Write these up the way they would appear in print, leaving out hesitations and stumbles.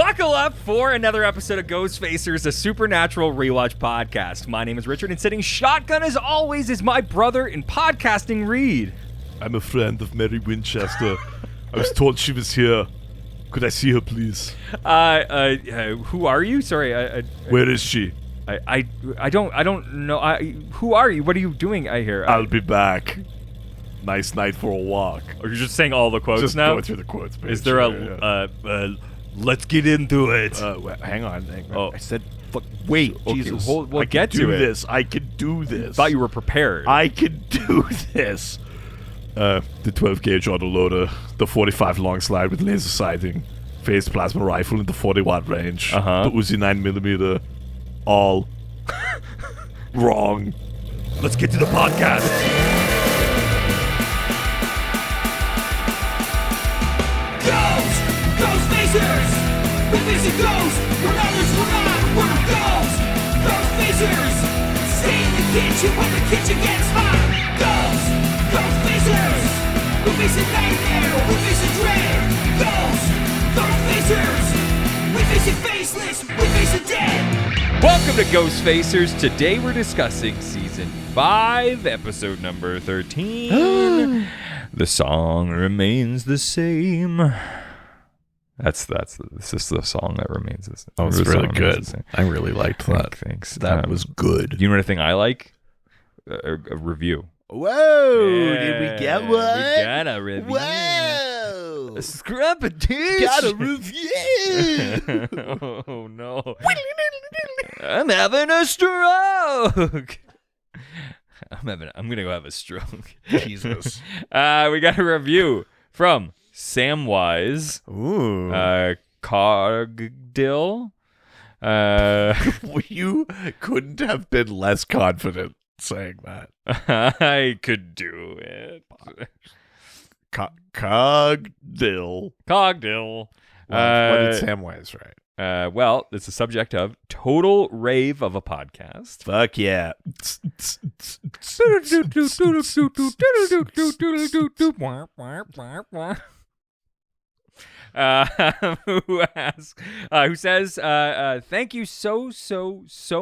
Buckle up for another episode of Ghost Facers, a supernatural rewatch podcast. My name is Richard, and sitting shotgun as always is my brother in podcasting, Reed. I'm a friend of Mary Winchester. I was told she was here. Could I see her, please? Who are you? Sorry, Where is she? I don't know. Who are you? What are you doing? I hear. I'll be back. Nice night for a walk. Are you just saying all the quotes just now? going through the quotes. Is there let's get into it. Hang on. Oh. I said, wait. Okay, Jesus. we'll I get can to do it. this. I can do this. Thought you were prepared. I can do this. The 12 gauge autoloader, the 45 long slide with laser sighting, phased plasma rifle in the 40-watt range, the Uzi 9mm, all wrong. Let's get to the podcast. Ghost Facers! We're facing ghosts, we're others, we're not, we're ghosts! Ghost Facers! Stay in the kitchen when the kitchen gets hot! Ghosts! Ghost Facers! We're facing nightmare, we're facing dread! Ghosts! Ghost Facers! We're facing faceless, we're facing dead! Welcome to Ghost Facers. Today we're discussing Season 5, Episode number 13. The song remains the same. This is the song that remains the same. Oh, it's really good. I really liked that. Thanks. That was good. You know anything I like? A review. Whoa! Yeah, Did we get one? We got a review. Whoa! A scrap of dish. Got a review! Oh no! I'm having a stroke. I'm gonna go have a stroke. Jesus. We got a review from Samwise. Ooh. Cogdill. You couldn't have been less confident saying that. I could do it. Cogdill. Cogdill. What did Samwise write? Well, it's the subject of Total Rave of a Podcast. Fuck yeah. Who says, thank you so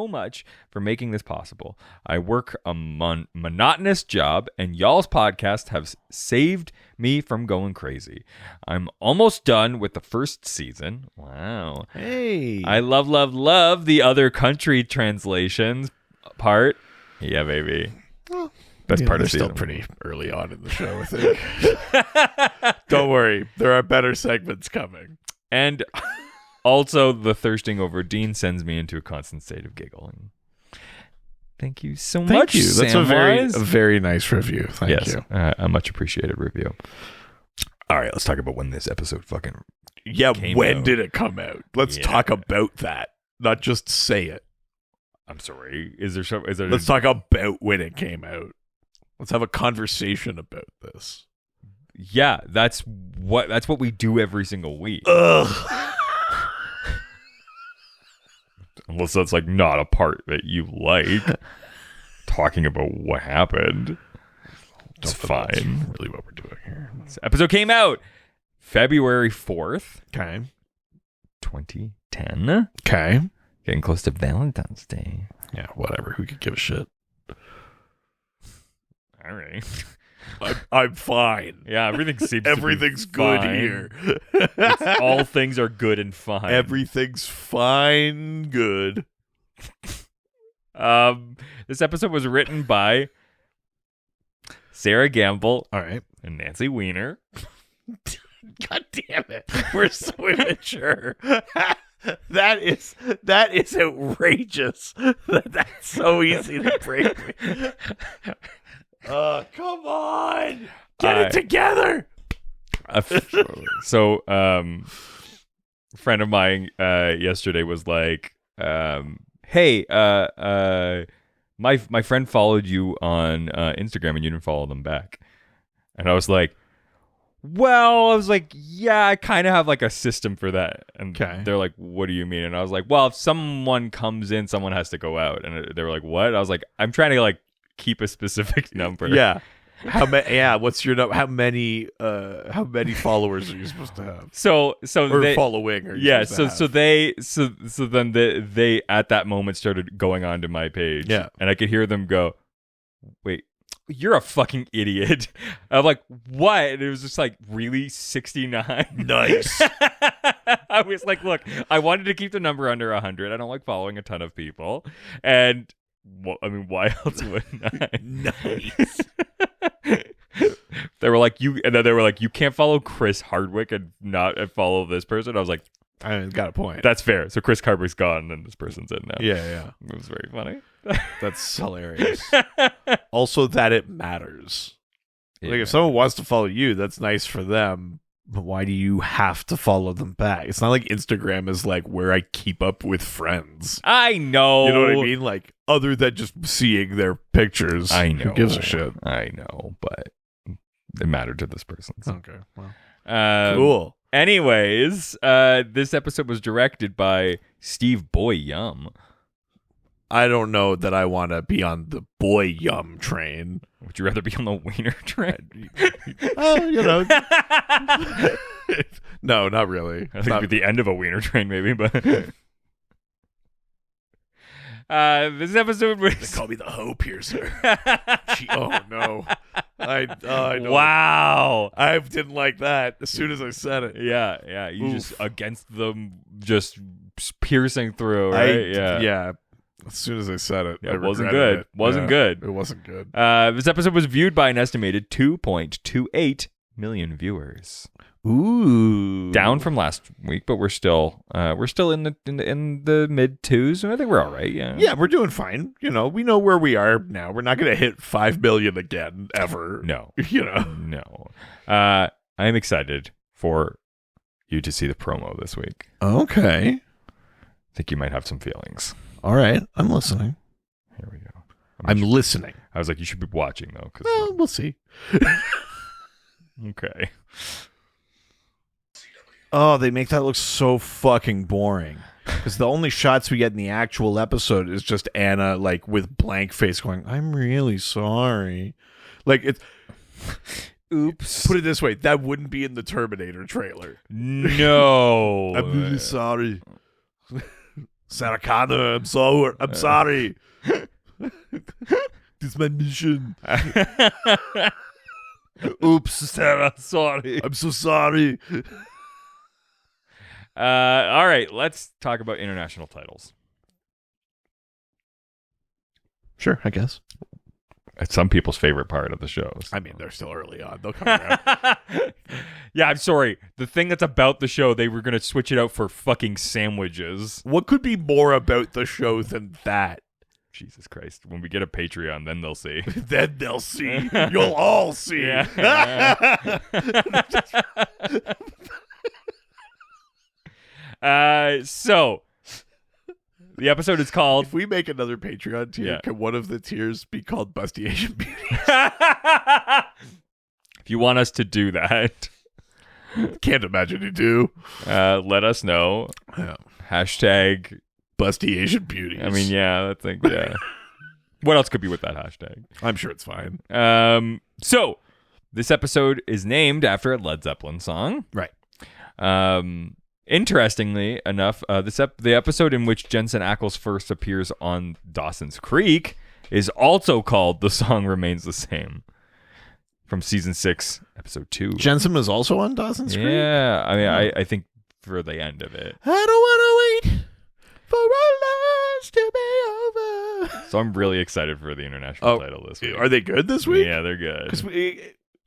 much for making this possible. I work a monotonous job, and y'all's podcast have saved me from going crazy. I'm almost done with the first season. Wow. Hey. I love the other country translations part. Yeah, baby. Well, Best part of they're season. still pretty early on in the show, I think. Don't worry. There are better segments coming. And also, the thirsting over Dean sends me into a constant state of giggling. Thank you so much. Thank you. That's a Samwise. very nice review. Thank you. A much appreciated review. All right, let's talk about when this episode fucking came when out. did it come out? Let's talk about that, not just say it. I'm sorry. Is there Let's talk about when it came out. Let's have a conversation about this. Yeah, that's what we do every single week. Ugh. Unless that's like not a part that you like. Talking about what happened. It's fine. That's really what we're doing here. This episode came out February 4th, Okay. 2010. Okay. Getting close to Valentine's Day. Yeah, whatever. Who could give a shit? All right. I'm fine. Yeah, everything's good fine. here. All things are good and fine. Everything's fine. Good. This episode was written by Sarah Gamble All right. and Nancy Weiner. God damn it. We're so immature. That is outrageous. That's so easy to break me. Come on. Get it together. A friend of mine yesterday was like, hey, my friend followed you on Instagram and you didn't follow them back. And I was like, yeah, I kind of have like a system for that. And they're like, what do you mean? And I was like, well, if someone comes in, someone has to go out. And they were like, what? I was like, I'm trying to like keep a specific number. Yeah. How many? Yeah, what's your How many followers are you supposed to have? So Or they, following? Are you yeah. supposed So to have? so then they at that moment started going onto my page. Yeah. And I could hear them go, "Wait, you're a fucking idiot." I'm like, "What?" And it was just like, really, 69. Nice. I was like, look, I wanted to keep the number under 100. I don't like following a ton of people, and well, I mean, why else wouldn't I? Nice. They were like, you can't follow Chris Hardwick and not follow this person. I was like, I got a point. that's fair. So Chris Hardwick's gone, and this person's in now. Yeah. It was very funny. That's hilarious. Also, that it matters. Yeah. Like, if someone wants to follow you, that's nice for them. But why do you have to follow them back? It's not like Instagram is like where I keep up with friends. I know. You know what I mean? Like, other than just seeing their pictures. I know. Who gives a shit? I know, but it mattered to this person. So. Okay. Well, cool. Anyways, this episode was directed by Steve Boy Yum. I don't know that I want to be on the boy yum train. Would you rather be on the wiener train? You know. No, not really. I think it'd be the end of a wiener train, maybe, but this episode was... They call me the hoe piercer. Oh, no. I don't. Wow. I didn't like that as soon as I said it. Yeah. You Oof. just against them, just piercing through, right? Yeah. As soon as I said it, Yeah, I it wasn't regretted good. it. Wasn't Yeah, good. It wasn't good. This episode was viewed by an estimated 2.28 million viewers. Ooh. Down from last week, but we're still in the mid twos, and I think we're all right. Yeah, we're doing fine. You know, we know where we are now. We're not going to hit 5 million again ever. No. You know. No. I am excited for you to see the promo this week. Okay. I think you might have some feelings. All right. I'm listening. Here we go. I'm listening. I was like, you should be watching though, because Well, we'll see. okay. Oh, they make that look so fucking boring. Because the only shots we get in the actual episode is just Anna, like, with blank face going, "I'm really sorry." Like, it's... Oops. Put it this way, that wouldn't be in the Terminator trailer. No. I'm really sorry. Sarah Connor, I'm sorry. This is my mission. Oops, Sarah, sorry. I'm so sorry. All right, let's talk about international titles. Sure, I guess. It's some people's favorite part of the shows. I mean, they're still early on. They'll come around. Yeah, I'm sorry. The thing that's about the show, they were going to switch it out for fucking sandwiches. What could be more about the show than that? Jesus Christ. When we get a Patreon, then they'll see. Then they'll see. You'll all see. Yeah. So, the episode is called... If we make another Patreon tier, can one of the tiers be called Busty Asian Beauty? If you want us to do that... Can't imagine you do. Let us know. Yeah. Hashtag Busty Asian Beauties. I mean, yeah, I think, yeah. What else could be with that hashtag? I'm sure it's fine. So, this episode is named after a Led Zeppelin song. Right. Interestingly enough, the episode in which Jensen Ackles first appears on Dawson's Creek is also called "The Song Remains the Same," from season 6, episode 2. Jensen was also on Dawson's Creek? Yeah, I mean, I think for the end of it. I don't want to wait for our lives to be over. So I'm really excited for the international title this week. Are they good this week? Yeah, they're good. Because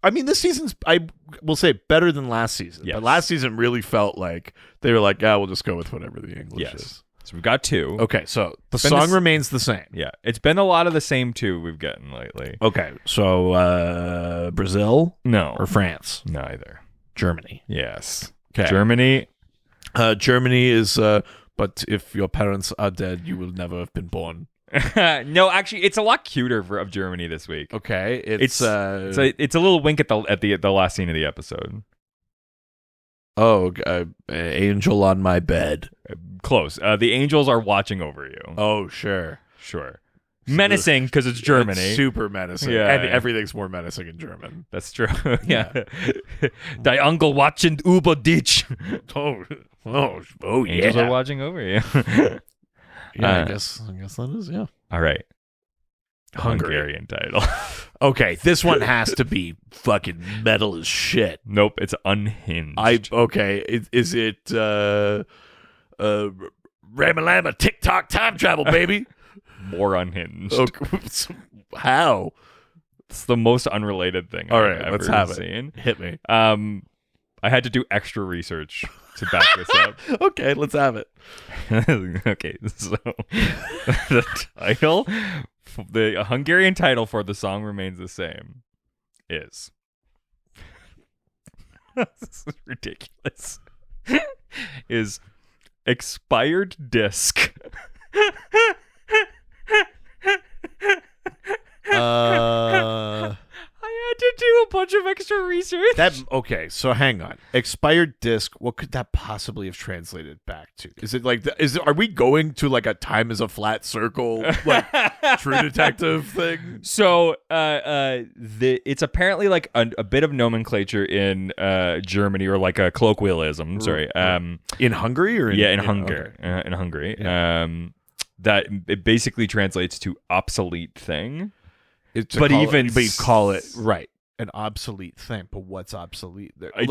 I mean, this season's, I will say, better than last season. Yes. But last season really felt like they were like, we'll just go with whatever the English is. So we've got 2. Okay, so the been song remains the same. Yeah, it's been a lot of the same 2 we've gotten lately. Okay, so Brazil? No. Or France? Neither. Germany. Yes. Okay. Germany. Germany is, but if your parents are dead, you will never have been born. No, actually, it's a lot cuter of Germany this week. Okay, It's a little wink at the last scene of the episode. Angel on my bed. Close. The angels are watching over you. Oh, sure. Menacing because it's Germany. It's super menacing. Yeah, and yeah. everything's more menacing in German. That's true. Yeah. Die Uncle watching über dich. Oh, yeah. Angels are watching over you. Yeah, I guess that is, yeah. All right. Hungary. Hungarian title. Okay, this one has to be fucking metal as shit. Nope, it's unhinged. Is it Ramalama TikTok time travel, baby? More unhinged. Okay. How? It's the most unrelated thing All I've right, ever let's have seen. it. Hit me. I had to do extra research to back this up. Okay, let's have it. Okay, so the Hungarian title for the song remains the same. Is this is ridiculous. Is expired disc. I had to do a bunch of extra research. Okay, so hang on. Expired disc, what could that possibly have translated back to? Is it like are we going to like a time is a flat circle like True Detective thing? So it's apparently like a bit of nomenclature in Germany, or like a colloquialism, sorry. In Hungary or in Hungary. Okay. In Hungary. Yeah. That it basically translates to obsolete thing. But you call it right an obsolete thing. But what's obsolete? I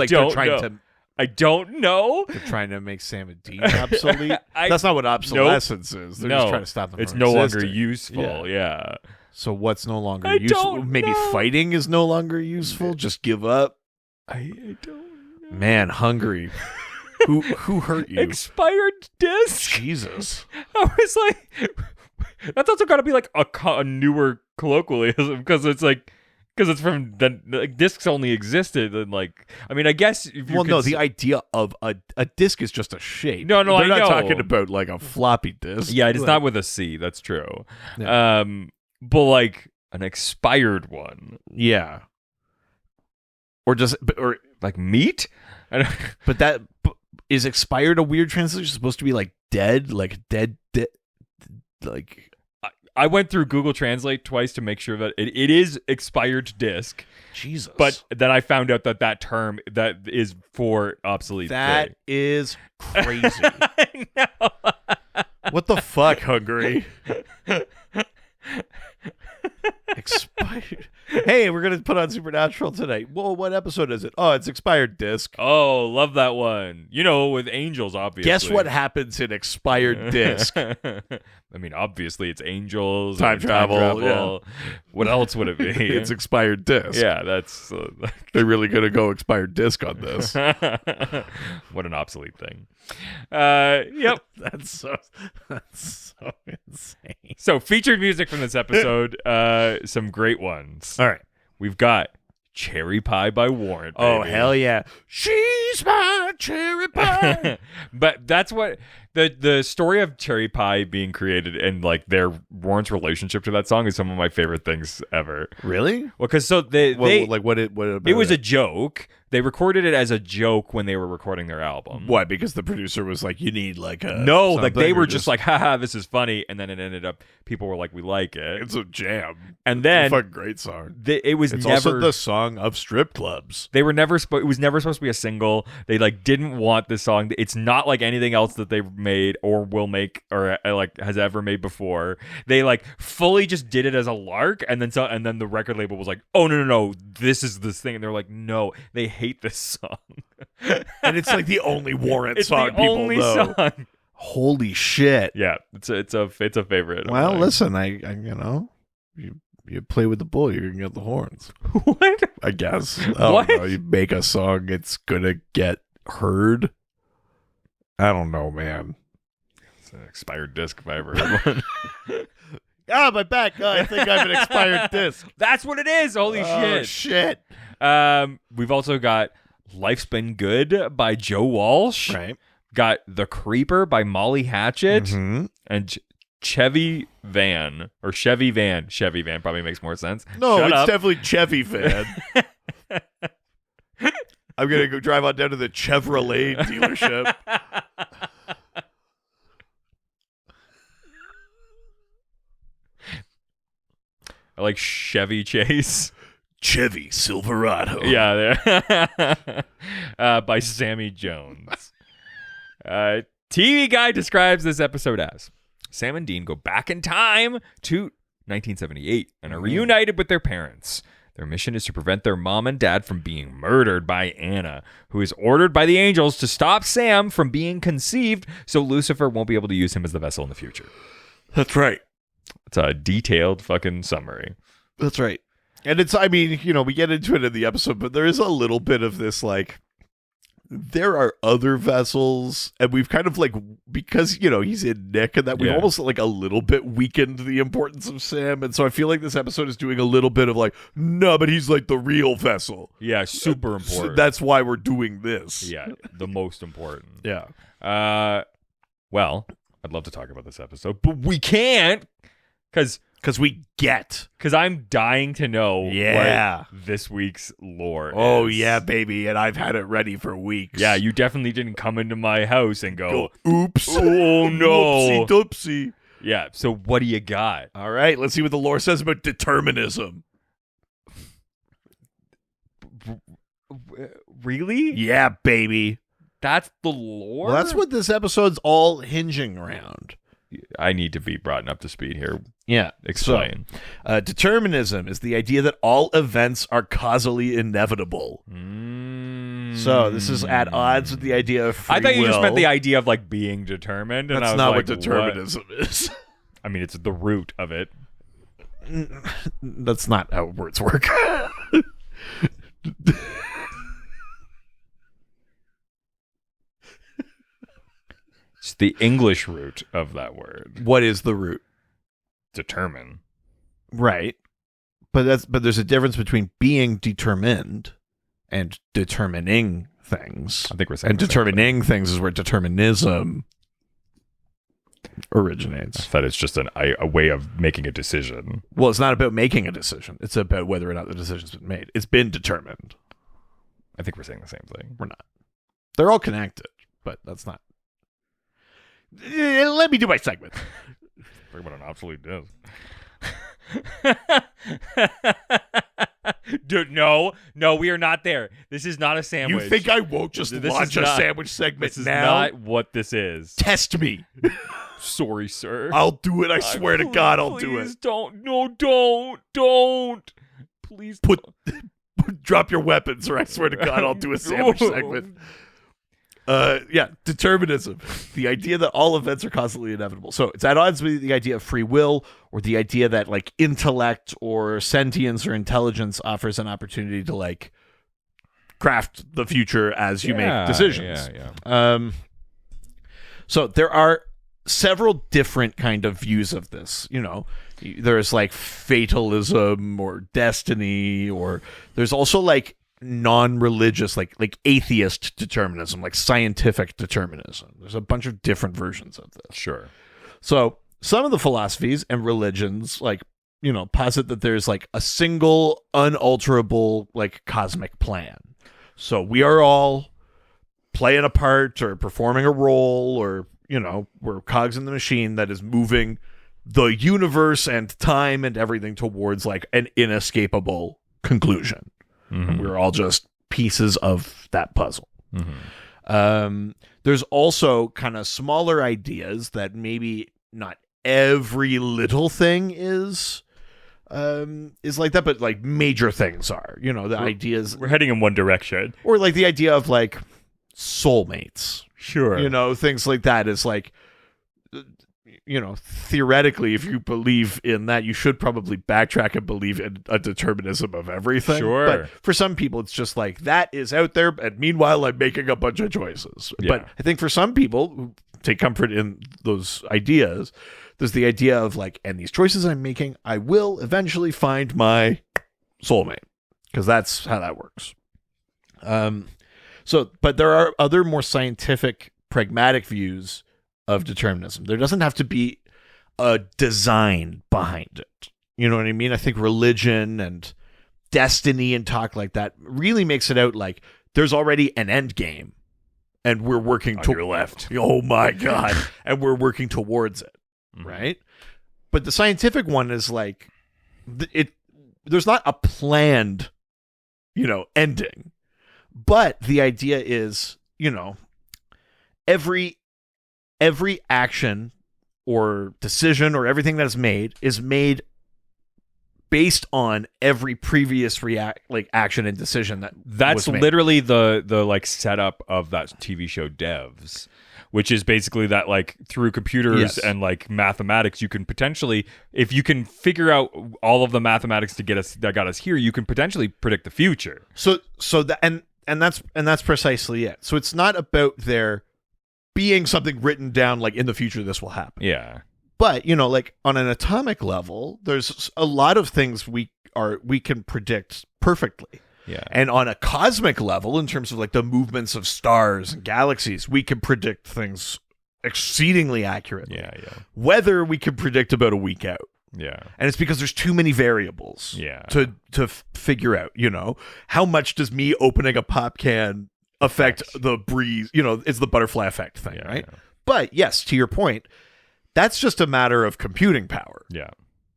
don't know. They're trying to make Sam and Dean obsolete. That's not what obsolescence is. They're just trying to stop them. It's from no existing. longer useful. Yeah. So what's no longer I useful? don't Maybe know. fighting is no longer useful. Just give up. I don't know. Man, Hungary. Who hurt you? Expired disc. Jesus. I was like, that's also got to be like a newer colloquialism because it's from the like, discs only existed and like I mean I guess if you no, the idea of a disc is just a shape. No, they're I not know. talking about like a floppy disk. Yeah, it's Like, not with a C. That's true. Yeah. But like an expired one, yeah, or like meat. but that is expired a weird translation. It's supposed to be like dead, like dead, like. I went through Google Translate twice to make sure that it is expired disc. Jesus. But then I found out that term that is for obsolete. That thing. is crazy. I know. What the fuck, Hungary? Expired. Hey, we're gonna put on Supernatural tonight. Well, what episode is it? Oh, it's expired disc. Oh, love that one. You know, with angels, obviously. Guess what happens in expired disc? I mean, obviously, it's angels, Time and travel, yeah. What else would it be? It's expired disc. Yeah, that's They're really gonna go expired disc on this. what an obsolete thing. Yep. That's so insane. So featured music from this episode, some great ones. All right. We've got Cherry Pie by Warrant. Oh, baby. hell yeah. She's my cherry pie. But that's what the story of Cherry Pie being created and like their Warrant's relationship to that song is some of my favorite things ever. Really? Well, because so they what about it was a joke. They recorded it as a joke when they were recording their album. Why? Because the producer was like, you need like a no, like they something, were or just like, haha, this is funny, and then it ended up people were like, we like it. it's a jam. And then it's a fucking great song. It was It's never also the song of strip clubs. They were never it was never supposed to be a single. They like didn't want this song. It's not like anything else that they've made or will make or like has ever made before. They like fully just did it as a lark, and then the record label was like, "Oh no, this is this thing," and they're like, "No, they hate this song." And it's like the only Warrant It's song the people only know. song. Holy shit. Yeah, it's a favorite. of Well, mine. listen, I you know, you play with the bull, you're gonna get the horns. What? I guess. What? Know. You make a song, it's gonna get heard. I don't know, man. It's an expired disc if I ever heard one. Ah, my back. Oh, I think I have an expired disc. That's what it is. Holy Oh, shit. shit. We've also got Life's Been Good by Joe Walsh. Right. Got The Creeper by Molly Hatchet. Mhm. And Chevy Van probably makes more sense. No, Shut it's up. definitely Chevy fan. I'm gonna go drive on down to the Chevrolet dealership. I like Chevy Chase. Chevy Silverado. Yeah, by Sammy Jones. TV Guide describes this episode as Sam and Dean go back in time to 1978 and are reunited with their parents. Their mission is to prevent their mom and dad from being murdered by Anna, who is ordered by the angels to stop Sam from being conceived so Lucifer won't be able to use him as the vessel in the future. That's right. It's a detailed fucking summary. That's right. And it's, I mean, you know, we get into it in the episode, but there is a little bit of this, like, there are other vessels, and we've kind of, like, because, you know, he's in Nick, and that we've almost, like, a little bit weakened the importance of Sam, and so I feel like this episode is doing a little bit of, like, no, but he's, like, the real vessel. Yeah, super important. So that's why we're doing this. Yeah, the most important. Yeah. Well, I'd love to talk about this episode, but we can't, because I'm dying to know what this week's lore is. Yeah, baby, and I've had it ready for weeks. Yeah, you definitely didn't come into my house and go oops. Oh, no. Whoopsie doopsie. Yeah, so what do you got? All right, let's see what the lore says about determinism. Really? Yeah, baby. That's the lore? Well, that's what this episode's all hinging around. I need to be brought up to speed here. Yeah. Explain. So, determinism is the idea that all events are causally inevitable. So this is at odds with the idea of free I thought you just will. meant the idea of like being determined. And That's I was not like, what determinism is. I mean, it's the root of it. That's not how words work. It's the English root of that word. What is the root? Determine. Right. But there's a difference between being determined and determining things. I think we're saying and determining things is where determinism originates. That it's just a way of making a decision. Well, it's not about making a decision. It's about whether or not the decision's been made. It's been determined. I think we're saying the same thing. We're not. They're all connected, but that's not. Let me do my segment. Talk about an obsolete disc. Dude, no, we are not there. This is not a sandwich. You think I won't just launch a sandwich segment this now? This is not what this is. Test me. Sorry, sir. I'll do it. I swear to God, I'll do it. Please don't. No, don't. Please drop your weapons, or I swear to God, I'll do a sandwich segment. Determinism. The idea that all events are constantly inevitable. So it's at odds with the idea of free will, or the idea that like intellect or sentience or intelligence offers an opportunity to like craft the future as you make decisions. So there are several different kind of views of this. You know, there's like fatalism or destiny, or there's also like non-religious, like atheist determinism, like scientific determinism. There's a bunch of different versions of this. Sure. So some of the philosophies and religions, like, you know, posit that there's like a single unalterable like cosmic plan. So we are all playing a part or performing a role, or, you know, we're cogs in the machine that is moving the universe and time and everything towards like an inescapable conclusion. Mm-hmm. We're all just pieces of that puzzle. Mm-hmm. There's also kind of smaller ideas that maybe not every little thing is like that, but like major things are. You know, the ideas. We're heading in one direction. Or like the idea of like soulmates. Sure. You know, things like that is like, you know, theoretically, if you believe in that, you should probably backtrack and believe in a determinism of everything. Sure. But for some people, it's just like, that is out there, and meanwhile, I'm making a bunch of choices. Yeah. But I think for some people who take comfort in those ideas, there's the idea of like, and these choices I'm making, I will eventually find my soulmate, because that's how that works. But there are other more scientific, pragmatic views of determinism. There doesn't have to be a design behind it. You know what I mean? I think religion and destiny and talk like that really makes it out like there's already an end game, and we're working to your left. Oh my God. And we're working towards it. Mm-hmm. Right? But the scientific one is like, there's not a planned, ending, but the idea is, every action or decision or everything that is made based on every previous action and decision that's was made. Literally the like setup of that TV show Devs, which is basically that like through computers and like mathematics, you can potentially, if you can figure out all of the mathematics that got us here, you can potentially predict the future. So that and that's precisely it. So it's not about there being something written down like in the future this will happen. Yeah. But, like on an atomic level, there's a lot of things we can predict perfectly. Yeah. And on a cosmic level, in terms of like the movements of stars and galaxies, we can predict things exceedingly accurately. Yeah. Weather we can predict about a week out. Yeah. And it's because there's too many variables to figure out, how much does me opening a pop can affect the breeze? It's the butterfly effect thing, right? Yeah. But yes, to your point, that's just a matter of computing power. Yeah.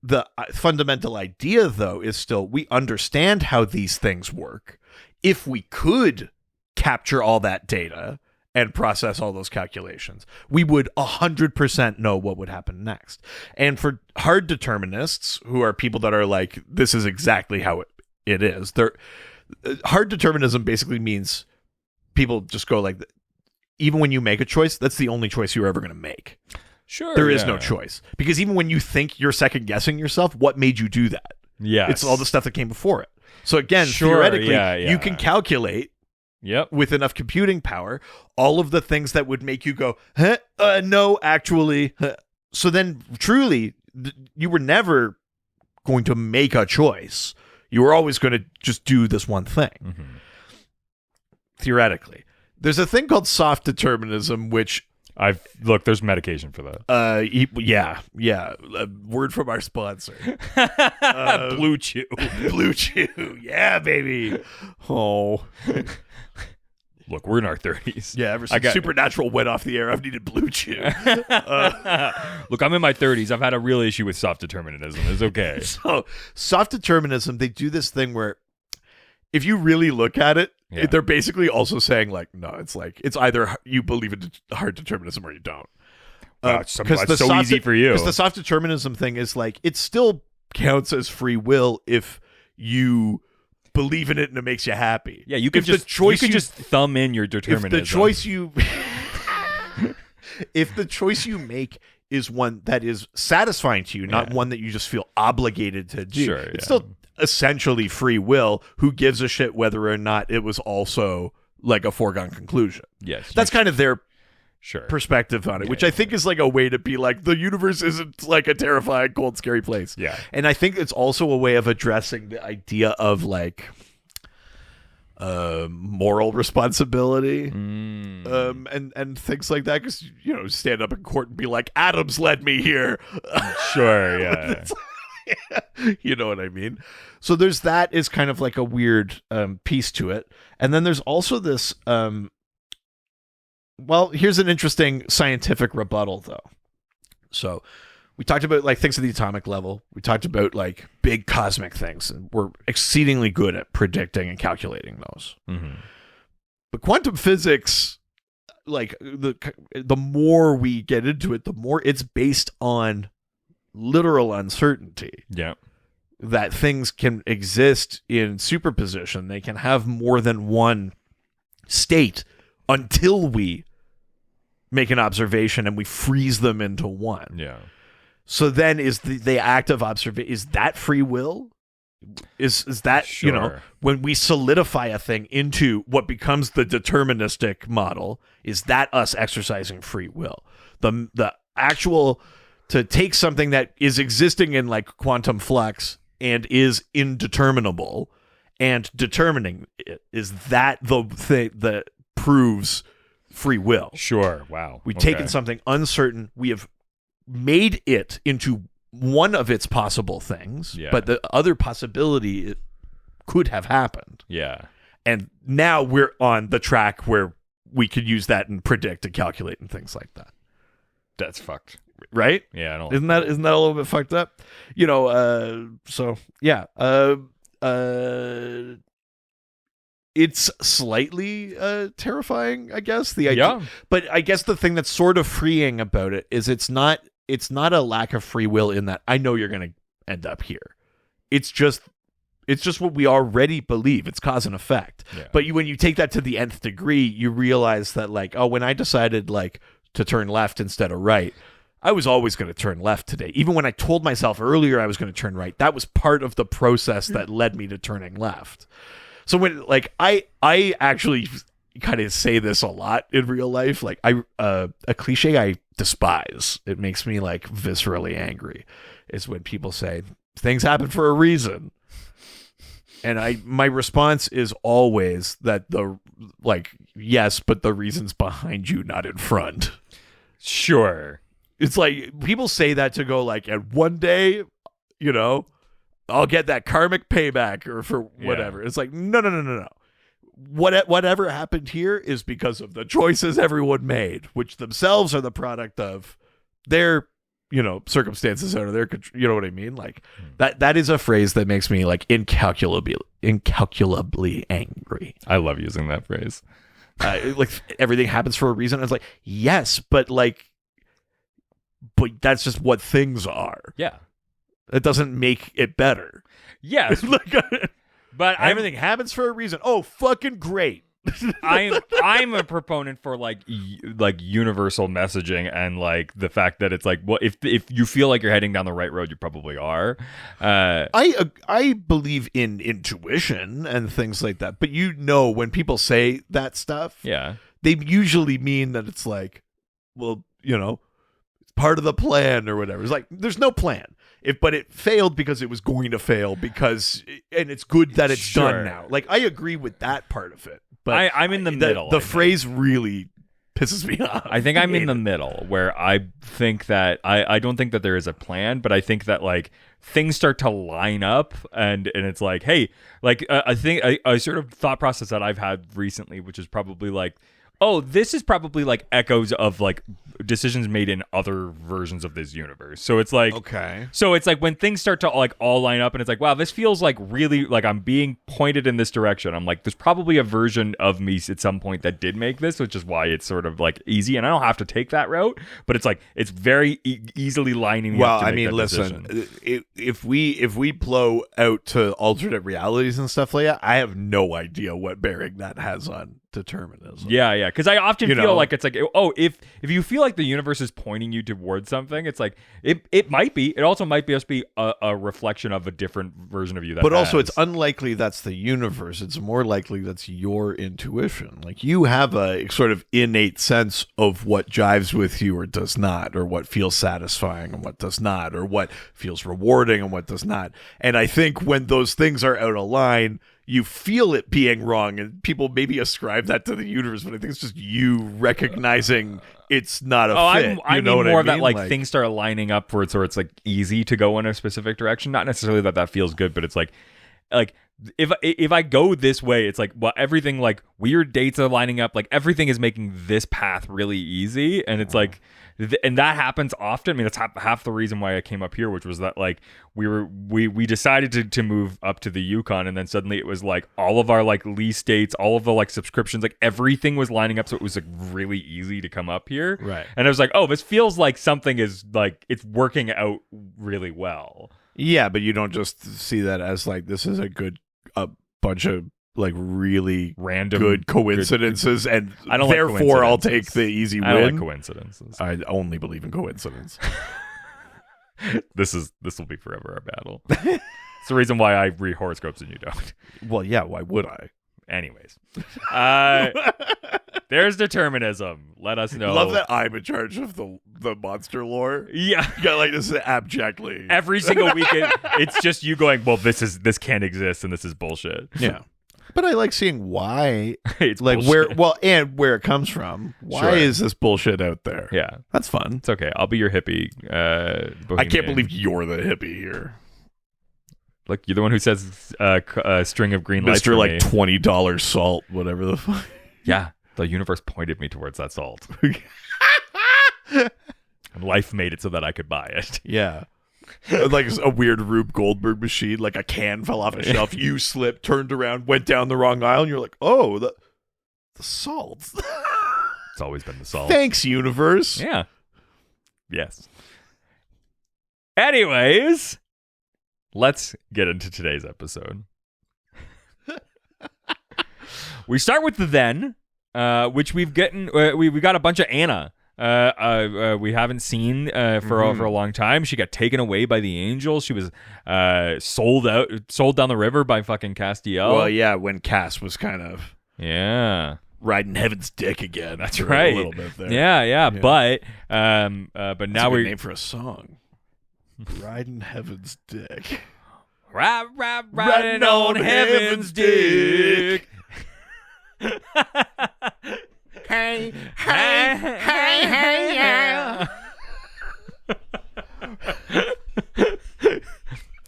The fundamental idea, though, is still we understand how these things work. If we could capture all that data and process all those calculations, we would 100% know what would happen next. And for hard determinists, who are people that are like, this is exactly how it is, hard determinism basically means people just go like, even when you make a choice, that's the only choice you're ever going to make. Sure. There is no choice. Because even when you think you're second guessing yourself, what made you do that? Yeah. It's all the stuff that came before it. So again, theoretically, you can calculate with enough computing power all of the things that would make you go, no, actually. So then truly, you were never going to make a choice. You were always going to just do this one thing. Mm-hmm. Theoretically. There's a thing called soft determinism, which there's medication for that. Word from our sponsor. Blue Chew. Blue Chew. Yeah, baby. Oh. Look, we're in our 30s. Yeah, ever since Supernatural went off the air, I've needed Blue Chew. Look, I'm in my 30s. I've had a real issue with soft determinism. It's okay. So, soft determinism, they do this thing where if you really look at it, they're basically also saying like, no, it's like, it's either you believe in hard determinism or you don't. Because it's so easy for you. Because the soft determinism thing is like, it still counts as free will if you believe in it and it makes you happy. Yeah, you can just thumb in your determinism. If the choice you make is one that is satisfying to you, not one that you just feel obligated to do. It's still essentially free will. Who gives a shit whether or not it was also like a foregone conclusion? Yes. That's kind of their perspective on it, which I think is like a way to be like, the universe isn't like a terrifying, cold, scary place. Yeah. And I think it's also a way of addressing the idea of like moral responsibility and things like that, because stand up in court and be like, Adams led me here. Sure. Yeah. You know what I mean? So there's that is kind of like a weird piece to it. And then there's also this here's an interesting scientific rebuttal though. So we talked about like things at the atomic level. We talked about like big cosmic things, and we're exceedingly good at predicting and calculating those. Mm-hmm. But quantum physics, like the more we get into it, the more it's based on literal uncertainty. Yeah. That things can exist in superposition. They can have more than one state until we make an observation and we freeze them into one. Yeah. So then is the act of observation, is that free will? Is that, when we solidify a thing into what becomes the deterministic model, is that us exercising free will? The actual, to take something that is existing in like quantum flux and is indeterminable and determining it, is that the thing that proves free will? Sure. Wow. We've taken something uncertain, we have made it into one of its possible things, but the other possibility it could have happened. Yeah. And now we're on the track where we could use that and predict and calculate and things like that. That's fucked. Right? Yeah, I don't. Isn't that a little bit fucked up? So yeah. It's slightly terrifying, I guess. The idea, Yeah. but I guess the thing that's sort of freeing about it is it's not a lack of free will in that I know you're going to end up here. It's just what we already believe. It's cause and effect. Yeah. But when you take that to the nth degree, you realize that like, oh, when I decided like to turn left instead of right, I was always going to turn left today. Even when I told myself earlier I was going to turn right, that was part of the process that led me to turning left. So when like I actually kind of say this a lot in real life, like a cliche I despise. It makes me like viscerally angry. Is when people say things happen for a reason. And my response is always that yes, but the reason's behind you, not in front. Sure. It's like people say that to go like, and one day, I'll get that karmic payback or for whatever. Yeah. It's like, no. Whatever happened here is because of the choices everyone made, which themselves are the product of their, circumstances out of their control. You know what I mean? Like that is a phrase that makes me like incalculably angry. I love using that phrase. Like everything happens for a reason. It's like, yes, but that's just what things are. Yeah. It doesn't make it better. Yes. But everything happens for a reason. Oh, fucking great. I'm a proponent for like universal messaging and like the fact that it's like, well, if you feel like you're heading down the right road, you probably are. I believe in intuition and things like that, but when people say that stuff, yeah, they usually mean that it's like, well, it's part of the plan or whatever. It's like there's no plan. But it failed because it was going to fail and it's good that it's done now. Like I agree with that part of it. But I'm in the middle. The phrase really pisses me off. I think I'm in the middle where I think that I don't think that there is a plan, but I think that like things start to line up and it's like, hey, like I think a sort of thought process that I've had recently, which is probably like, oh, this is probably like echoes of like decisions made in other versions of this universe. So it's like, okay. So it's like when things start to like all line up and it's like, wow, this feels like really like I'm being pointed in this direction. I'm like, there's probably a version of me at some point that did make this, which is why it's sort of like easy. And I don't have to take that route, but it's like, it's very easily lining me up to make that listen, decision. if we blow out to alternate realities and stuff like that, I have no idea what bearing that has on determinism. Yeah. Because I often feel like it's like, oh, if you feel like the universe is pointing you towards something, it's like it might be. It also might just be a reflection of a different version of you. But also, it's unlikely that's the universe. It's more likely that's your intuition. Like you have a sort of innate sense of what jives with you or does not, or what feels satisfying and what does not, or what feels rewarding and what does not. And I think when those things are out of line, you feel it being wrong, and people maybe ascribe that to the universe, but I think it's just you recognizing it's not a fit. I mean more that like things start lining up for it, so it's like easy to go in a specific direction. Not necessarily that feels good, but it's like if I go this way, it's like, well, everything like weird dates are lining up, like everything is making this path really easy, and it's like. And that happens often. I mean, that's half the reason why I came up here, which was that like we decided to move up to the Yukon, and then suddenly it was like all of our like lease dates, all of the like subscriptions, like everything was lining up, so it was like really easy to come up here. Right. And I was like, oh, this feels like something is like it's working out really well. Yeah, but you don't just see that as like this is a bunch of like really random good coincidences, and I don't therefore I'll take the easy win. I don't like coincidences. I only believe in coincidence. This will be forever our battle. It's the reason why I read horoscopes and you don't. Well, yeah, why would I? Anyways, there's determinism. Let us know. Love that I'm in charge of the monster lore. Yeah, you got like this abjectly every single weekend. It's just you going, well, this can't exist, and this is bullshit. Yeah. But I like seeing why, it's like bullshit. where it comes from. Why is this bullshit out there? Yeah, that's fun. It's okay. I'll be your hippie. I can't believe you're the hippie here. Look, you're the one who says a string of green lights. Mr. like $20 salt, whatever the fuck. Yeah, the universe pointed me towards that salt. And life made it so that I could buy it. Yeah. Like a weird Rube Goldberg machine, like a can fell off a shelf, you slipped, turned around, went down the wrong aisle, and you're like, oh, the salt. It's always been the salt. Thanks, universe. Yeah. Yes. Anyways, let's get into today's episode. We start with the then, which we've gotten. We got a bunch of Anna. We haven't seen for a long time. She got taken away by the angel. She was sold down the river by fucking Castiel. Well, yeah, when Cass was kind of riding heaven's dick again. That's right. A little bit there. Yeah. But now we're name for a song. Riding heaven's dick. Riding on heaven's dick. Hey, yeah.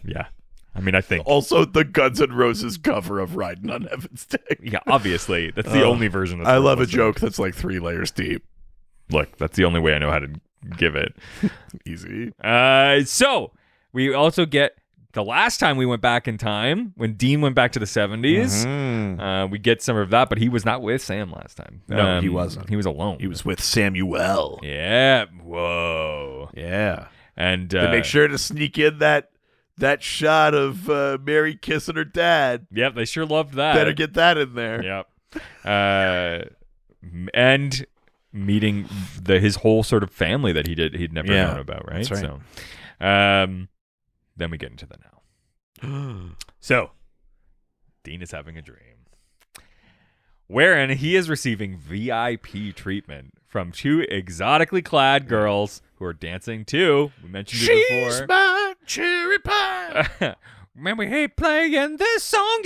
Yeah. I mean, I think. Also, the Guns N' Roses cover of Riding on Heaven's Dick. Yeah, obviously. That's the only version that's I love a joke that's like 3 layers deep. Look, that's the only way I know how to give it. Easy. So, we also get the last time we went back in time, when Dean went back to the 70s, we get some of that, but he was not with Sam last time. No, he wasn't. He was alone. He was with Samuel. Yeah. Whoa. Yeah. And they make sure to sneak in that shot of Mary kissing her dad. Yep, they sure loved that. Better get that in there. Yep. And meeting his whole sort of family that he'd never known about, right? That's right. So, then we get into the now. So, Dean is having a dream wherein he is receiving VIP treatment from 2 exotically clad girls who are dancing to, we mentioned it before. She's my cherry pie. Man, we hate playing this song,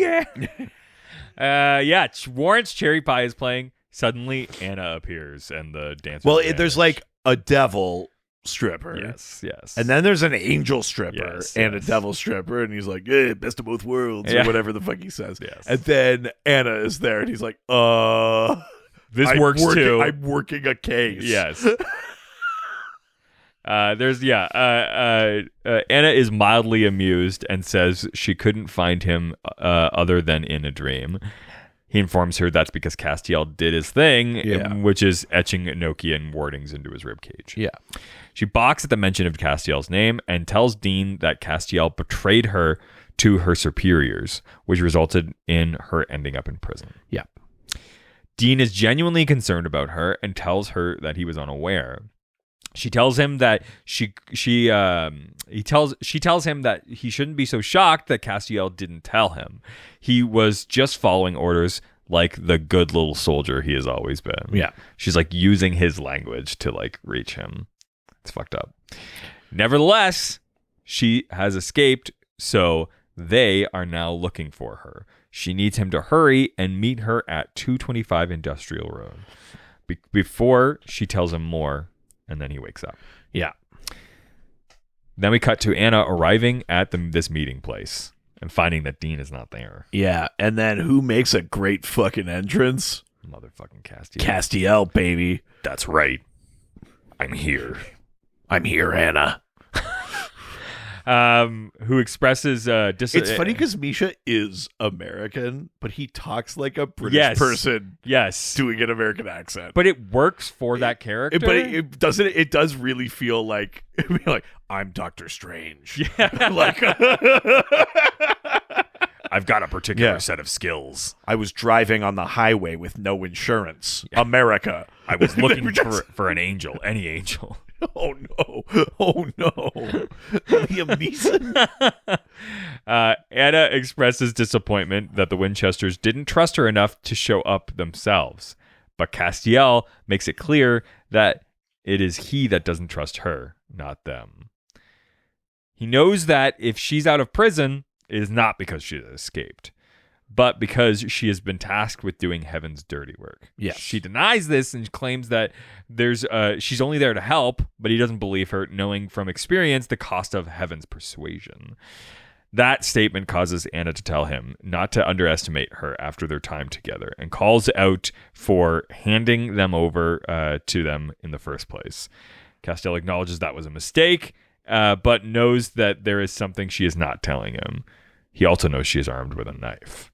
yeah. Warren's Cherry Pie is playing. Suddenly, Anna appears, and the dancers there's like a devil stripper. Yes. And then there's an angel stripper and a devil stripper, and he's like, best of both worlds, or whatever the fuck he says. Yes. And then Anna is there, and he's like, this works too. I'm working a case. Yes. Anna is mildly amused and says she couldn't find him other than in a dream. He informs her that's because Castiel did his thing, which is etching Enochian wardings into his ribcage. Yeah. She balks at the mention of Castiel's name and tells Dean that Castiel betrayed her to her superiors, which resulted in her ending up in prison. Yeah. Dean is genuinely concerned about her and tells her that he was unaware. She tells him that she tells him that he shouldn't be so shocked that Castiel didn't tell him. He was just following orders like the good little soldier he has always been. Yeah. She's like using his language to like reach him. It's fucked up. Nevertheless, she has escaped, so they are now looking for her. She needs him to hurry and meet her at 225 Industrial Road. Before she tells him more, and then he wakes up. Yeah. Then we cut to Anna arriving at this meeting place and finding that Dean is not there. Yeah, and then who makes a great fucking entrance? Motherfucking Castiel. Castiel, baby. That's right. I'm here. I'm here, Anna. Who expresses it's funny because Misha is American, but he talks like a British person doing an American accent. But it works for that character. But it doesn't. It does really feel like I'm Doctor Strange. Yeah. Like I've got a particular set of skills. I was driving on the highway with no insurance. Yeah. America. I was looking for an angel, any angel. Oh no! Liam Neeson. Anna expresses disappointment that the Winchesters didn't trust her enough to show up themselves, but Castiel makes it clear that it is he that doesn't trust her, not them. He knows that if she's out of prison, it is not because she has escaped, but because she has been tasked with doing heaven's dirty work. Yes. She denies this and claims that she's only there to help, but he doesn't believe her, knowing from experience the cost of heaven's persuasion. That statement causes Anna to tell him not to underestimate her after their time together, and calls out for handing them over to them in the first place. Castiel acknowledges that was a mistake, but knows that there is something she is not telling him. He also knows she is armed with a knife.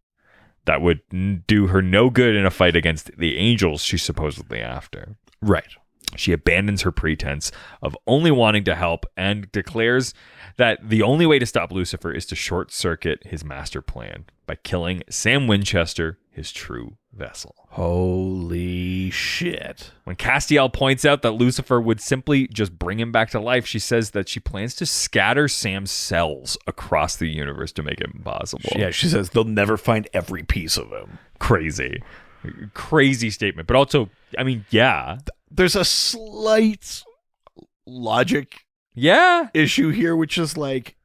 That would do her no good in a fight against the angels she's supposedly after. Right. She abandons her pretense of only wanting to help and declares that the only way to stop Lucifer is to short-circuit his master plan by killing Sam Winchester, his true vessel. Holy shit. When Castiel points out that Lucifer would simply just bring him back to life, she says that she plans to scatter Sam's cells across the universe to make it impossible. Yeah, she says they'll never find every piece of him. Crazy statement. But also, I mean, yeah. There's a slight logic issue here, which is like,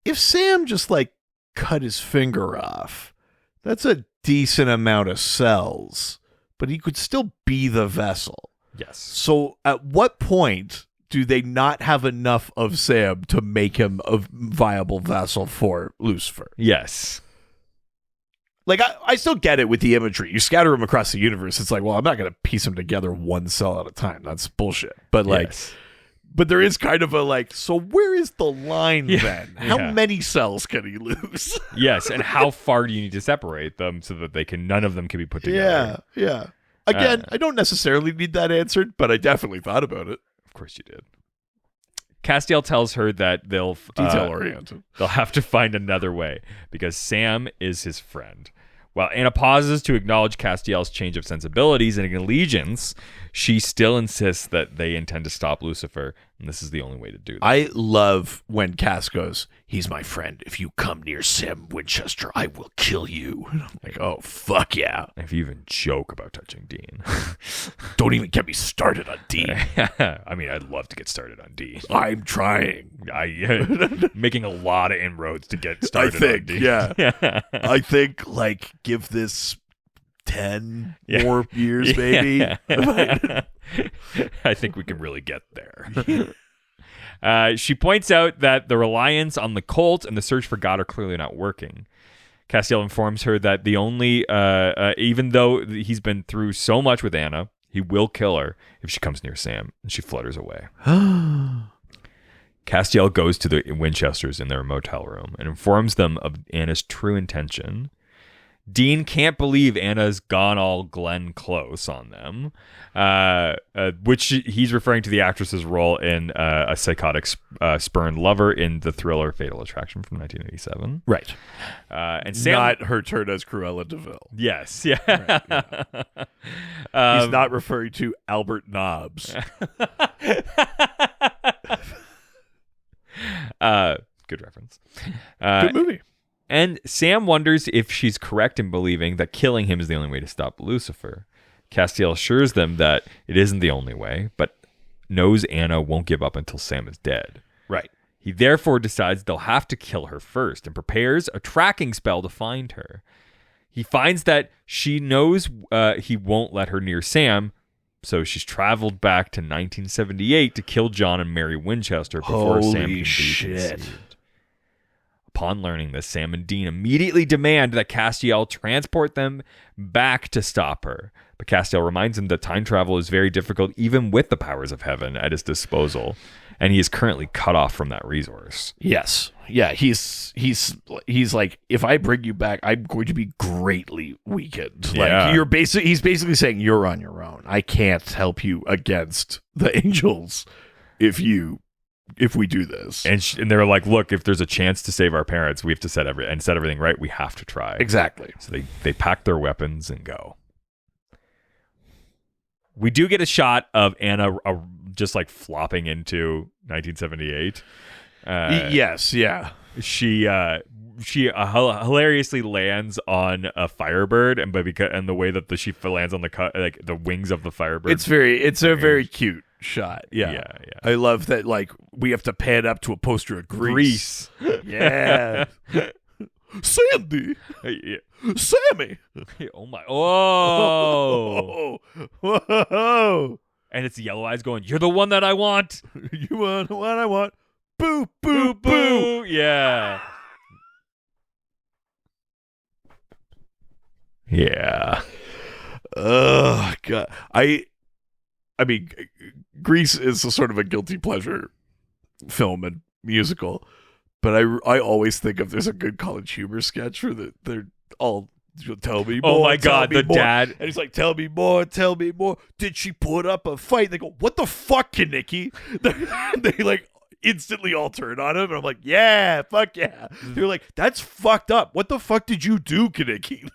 if Sam just like cut his finger off, that's a decent amount of cells, but he could still be the vessel. Yes. So at what point do they not have enough of Sam to make him a viable vessel for Lucifer? Yes. Like, I still get it with the imagery. You scatter them across the universe. It's like, well, I'm not going to piece them together one cell at a time. That's bullshit. But like, yes. But there is kind of a like, so where is the line then? How many cells can he lose? Yes. And how far do you need to separate them so that none of them can be put together? Yeah. Again, I don't necessarily need that answered, but I definitely thought about it. Of course you did. Castiel tells her that they'll detail-oriented. They'll have to find another way because Sam is his friend. While Anna pauses to acknowledge Castiel's change of sensibilities and allegiance, she still insists that they intend to stop Lucifer, and this is the only way to do that. I love when Cass goes, "He's my friend. If you come near Sam Winchester, I will kill you." And I'm like, oh, fuck yeah. If you even joke about touching Dean. Don't even get me started on Dean. I mean, I'd love to get started on Dean. I'm trying. Making a lot of inroads to get started on Dean. Yeah. I think, like, give this 10 more years, maybe. I think we can really get there. She points out that the reliance on the cult and the search for God are clearly not working. Castiel informs her that the only, even though he's been through so much with Anna, he will kill her if she comes near Sam, and she flutters away. Castiel goes to the Winchesters in their motel room and informs them of Anna's true intention. Dean can't believe Anna's gone all Glenn Close on them, which he's referring to the actress's role in a psychotic spurned lover in the thriller Fatal Attraction from 1987. Right. And Sam, not her turn as Cruella DeVille. Yes. Yeah. Right, yeah. He's not referring to Albert Nobbs. Good reference. Good movie. And Sam wonders if she's correct in believing that killing him is the only way to stop Lucifer. Castiel assures them that it isn't the only way, but knows Anna won't give up until Sam is dead. Right. He therefore decides they'll have to kill her first and prepares a tracking spell to find her. He finds that she knows he won't let her near Sam, so she's traveled back to 1978 to kill John and Mary Winchester before Sam can be conceived. Upon learning this, Sam and Dean immediately demand that Castiel transport them back to stop her. But Castiel reminds him that time travel is very difficult even with the powers of heaven at his disposal, and he is currently cut off from that resource. Yes. Yeah, he's like, if I bring you back, I'm going to be greatly weakened. Like he's basically saying you're on your own. I can't help you against the angels if we do this. And they're like, look, if there's a chance to save our parents, we have to set everything right. We have to try. Exactly. So they pack their weapons and go. We do get a shot of Anna just like flopping into 1978. Yes, yeah. She hilariously lands on a Firebird, and the way that she lands on the wings of the Firebird. It's a very cute shot. Yeah. I love that. Like, we have to pan up to a poster of Grease. Yeah. Sandy. Yeah. Sammy. Oh my. Oh. Whoa. And it's Yellow Eyes going, "You're the one that I want. You are the one I want. Boo, boo, boo." Yeah. Yeah. Oh, God. I mean, Grease is a sort of a guilty pleasure film and musical, but I always think of there's a good College Humor sketch where they're all tell me more. Oh my God, the more. dad. And he's like, tell me more. Did she put up a fight? They go, what the fuck, Kaneki? They like instantly all turn on him, and I'm like, yeah, fuck yeah. They're like, that's fucked up. What the fuck did you do, Kaneki?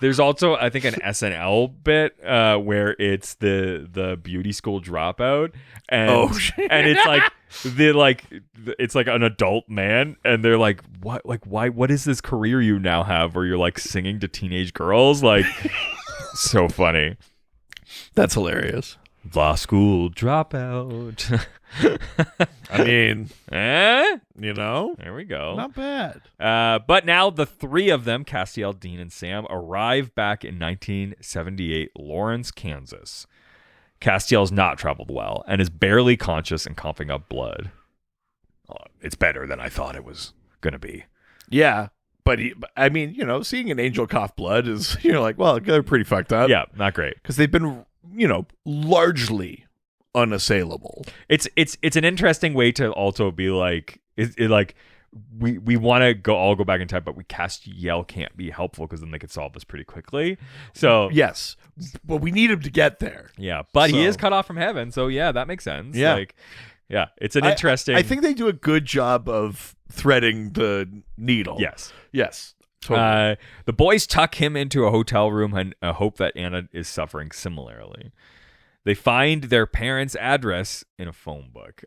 There's also, I think, an SNL bit where it's the beauty school dropout, and and it's like an adult man, and they're like, what, like, why, what is this career you now have where you're like singing to teenage girls? Like, so funny. That's hilarious. Law school dropout. I mean, you know, there we go. Not bad. But now the three of them, Castiel, Dean, and Sam, arrive back in 1978 Lawrence, Kansas. Castiel's not traveled well and is barely conscious and coughing up blood. It's better than I thought it was going to be. Yeah. But I mean, you know, seeing an angel cough blood is, you're like, well, they're pretty fucked up. Yeah, not great. Because they've been, you know, largely unassailable. It's an interesting way to also be like, we want to all go back in time, but Castiel can't be helpful because then they could solve this pretty quickly. So yes, but we need him to get there. Yeah, but he is cut off from heaven, so yeah, that makes sense. Yeah, like, yeah, it's an interesting. I think they do a good job of threading the needle. Yes. Totally. The boys tuck him into a hotel room and hope that Anna is suffering similarly. They find their parents' address in a phone book.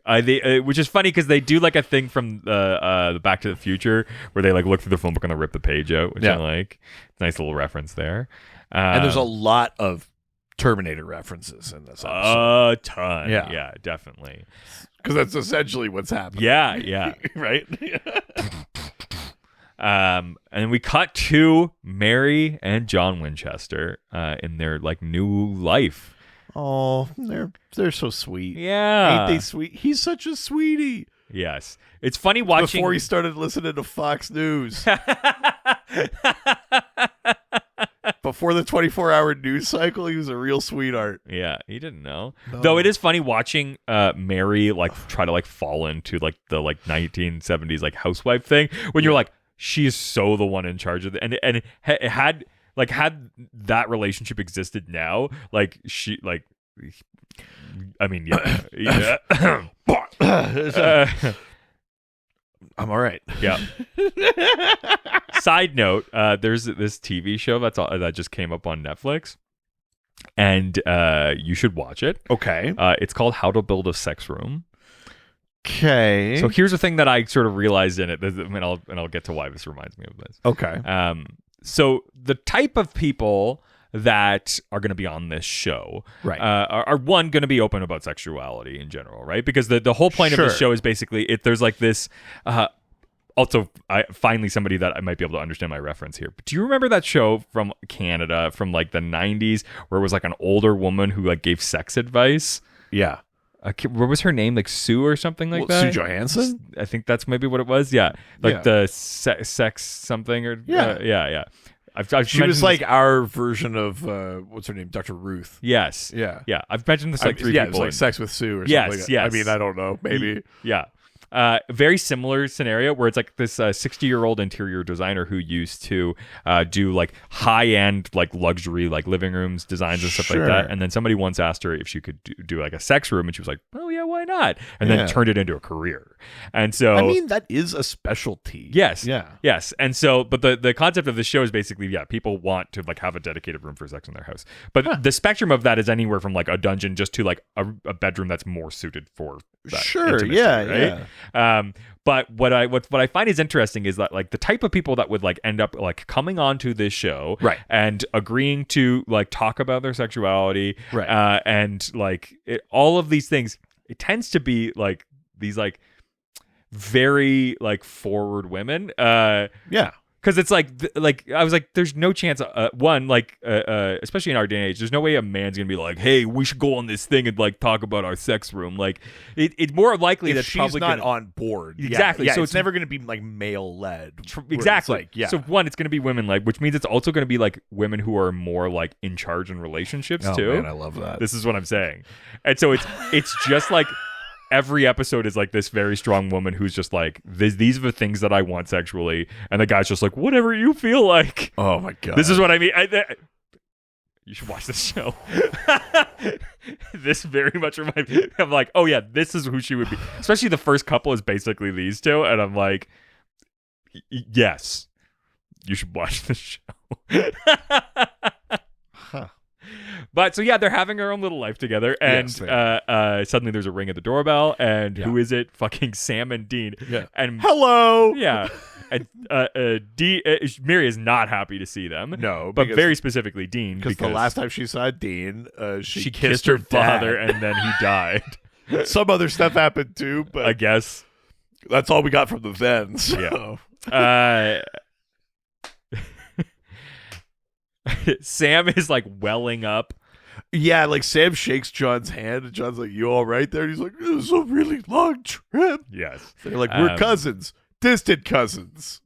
Which is funny because they do like a thing from the Back to the Future where they like look through the phone book and they rip the page out, which I like. Nice little reference there. And there's a lot of Terminator references in this episode. A ton. Yeah, definitely. Because that's essentially what's happening. Yeah. Right? And we cut to Mary and John Winchester in their like new life. Oh, they're so sweet. Yeah. Ain't they sweet? He's such a sweetie. Yes. It's funny watching... Before he started listening to Fox News. Before the 24-hour news cycle, he was a real sweetheart. Yeah, he didn't know. No. Though it is funny watching Mary like try to like fall into like the like 1970s like housewife thing when you're like, she is so the one in charge of it. And it had that relationship existed now, like she like, I mean, yeah. I'm all right. Yeah. Side note, there's this TV show that just came up on Netflix, and you should watch it. Okay. It's called How to Build a Sex Room. Okay. So here's the thing that I sort of realized in it, and I'll get to why this reminds me of this. Okay. So the type of people that are going to be on this show, right, are one going to be open about sexuality in general, right? Because the whole point of this show is basically there's like this. Also, finally somebody that I might be able to understand my reference here. But do you remember that show from Canada from like the 90s where it was like an older woman who like gave sex advice? Yeah. What was her name? Like Sue or something like that? Sue Johansson? I think that's maybe what it was. Yeah. Like the sex something or... Yeah. She was like our version of, what's her name? Dr. Ruth. Yes. Yeah. Yeah. I've mentioned this like three people. Yeah, it was like Sex with Sue or something like that. Yes. I mean, I don't know. Maybe. Yeah. Very similar scenario where it's like this 60-year-old interior designer who used to do like high-end like luxury like living rooms designs and stuff like that, and then somebody once asked her if she could do like a sex room, and she was like, oh yeah, why not, and then turned it into a career. And so I mean, that is a specialty. Yes. And so but the concept of the show is basically people want to like have a dedicated room for sex in their house, but the spectrum of that is anywhere from like a dungeon just to like a bedroom that's more suited for that intimacy, right? But what I find is interesting is that like the type of people that would like end up like coming onto this show, right, and agreeing to like talk about their sexuality, right, and like all of these things, it tends to be like these like very like forward women, Because it's like I was like, there's no chance. One, like, especially in our day and age, there's no way a man's gonna be like, hey, we should go on this thing and like talk about our sex room. Like, it's more likely that she's probably not on board. Exactly. Yeah, so it's never gonna be like male led. Exactly. Like, yeah. So one, it's gonna be women led, which means it's also gonna be like women who are more like in charge in relationships too. Man, I love that. This is what I'm saying. And so it's just like. Every episode is like this very strong woman who's just like, these are the things that I want sexually. And the guy's just like, whatever you feel like. Oh, my God. This is what I mean. You should watch this show. This very much reminds me. I'm like, oh, yeah, this is who she would be. Especially the first couple is basically these two. And I'm like, yes, you should watch this show. Huh. But so yeah, they're having their own little life together, and suddenly there's a ring at the doorbell, and who is it? Fucking Sam and Dean. Yeah. And hello. Yeah. And Mary is not happy to see them. No, but very specifically Dean, because the last time she saw Dean, she kissed her father, and then he died. Some other stuff happened too, but I guess that's all we got from the then. So. Yeah. Sam is like welling up. Yeah, like Sam shakes John's hand, and John's like, "You all right there?" And he's like, "It was a really long trip." Yes, they're like, "We're cousins, distant cousins."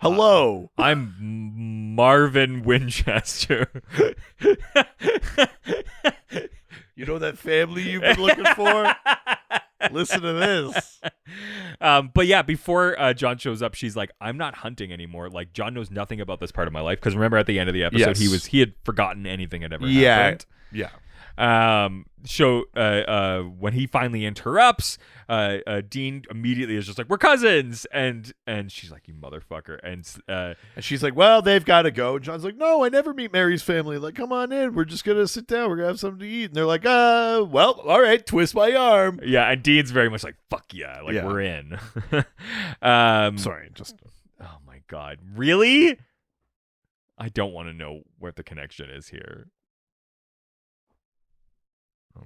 Hello, I'm Marvin Winchester. You know that family you've been looking for? Listen to this. But yeah, before John shows up, she's like, I'm not hunting anymore. Like, John knows nothing about this part of my life. Because remember at the end of the episode, he had forgotten anything had ever happened. Yeah. So when he finally interrupts, Dean immediately is just like, we're cousins. And she's like, you motherfucker. And she's like, well, they've got to go. And John's like, no, I never meet Mary's family. Like, come on in. We're just going to sit down. We're going to have something to eat. And they're like, well, all right, twist my arm. Yeah, and Dean's very much like, fuck yeah. Like, we're in. Sorry, just... Oh, my God. Really? I don't want to know what the connection is here.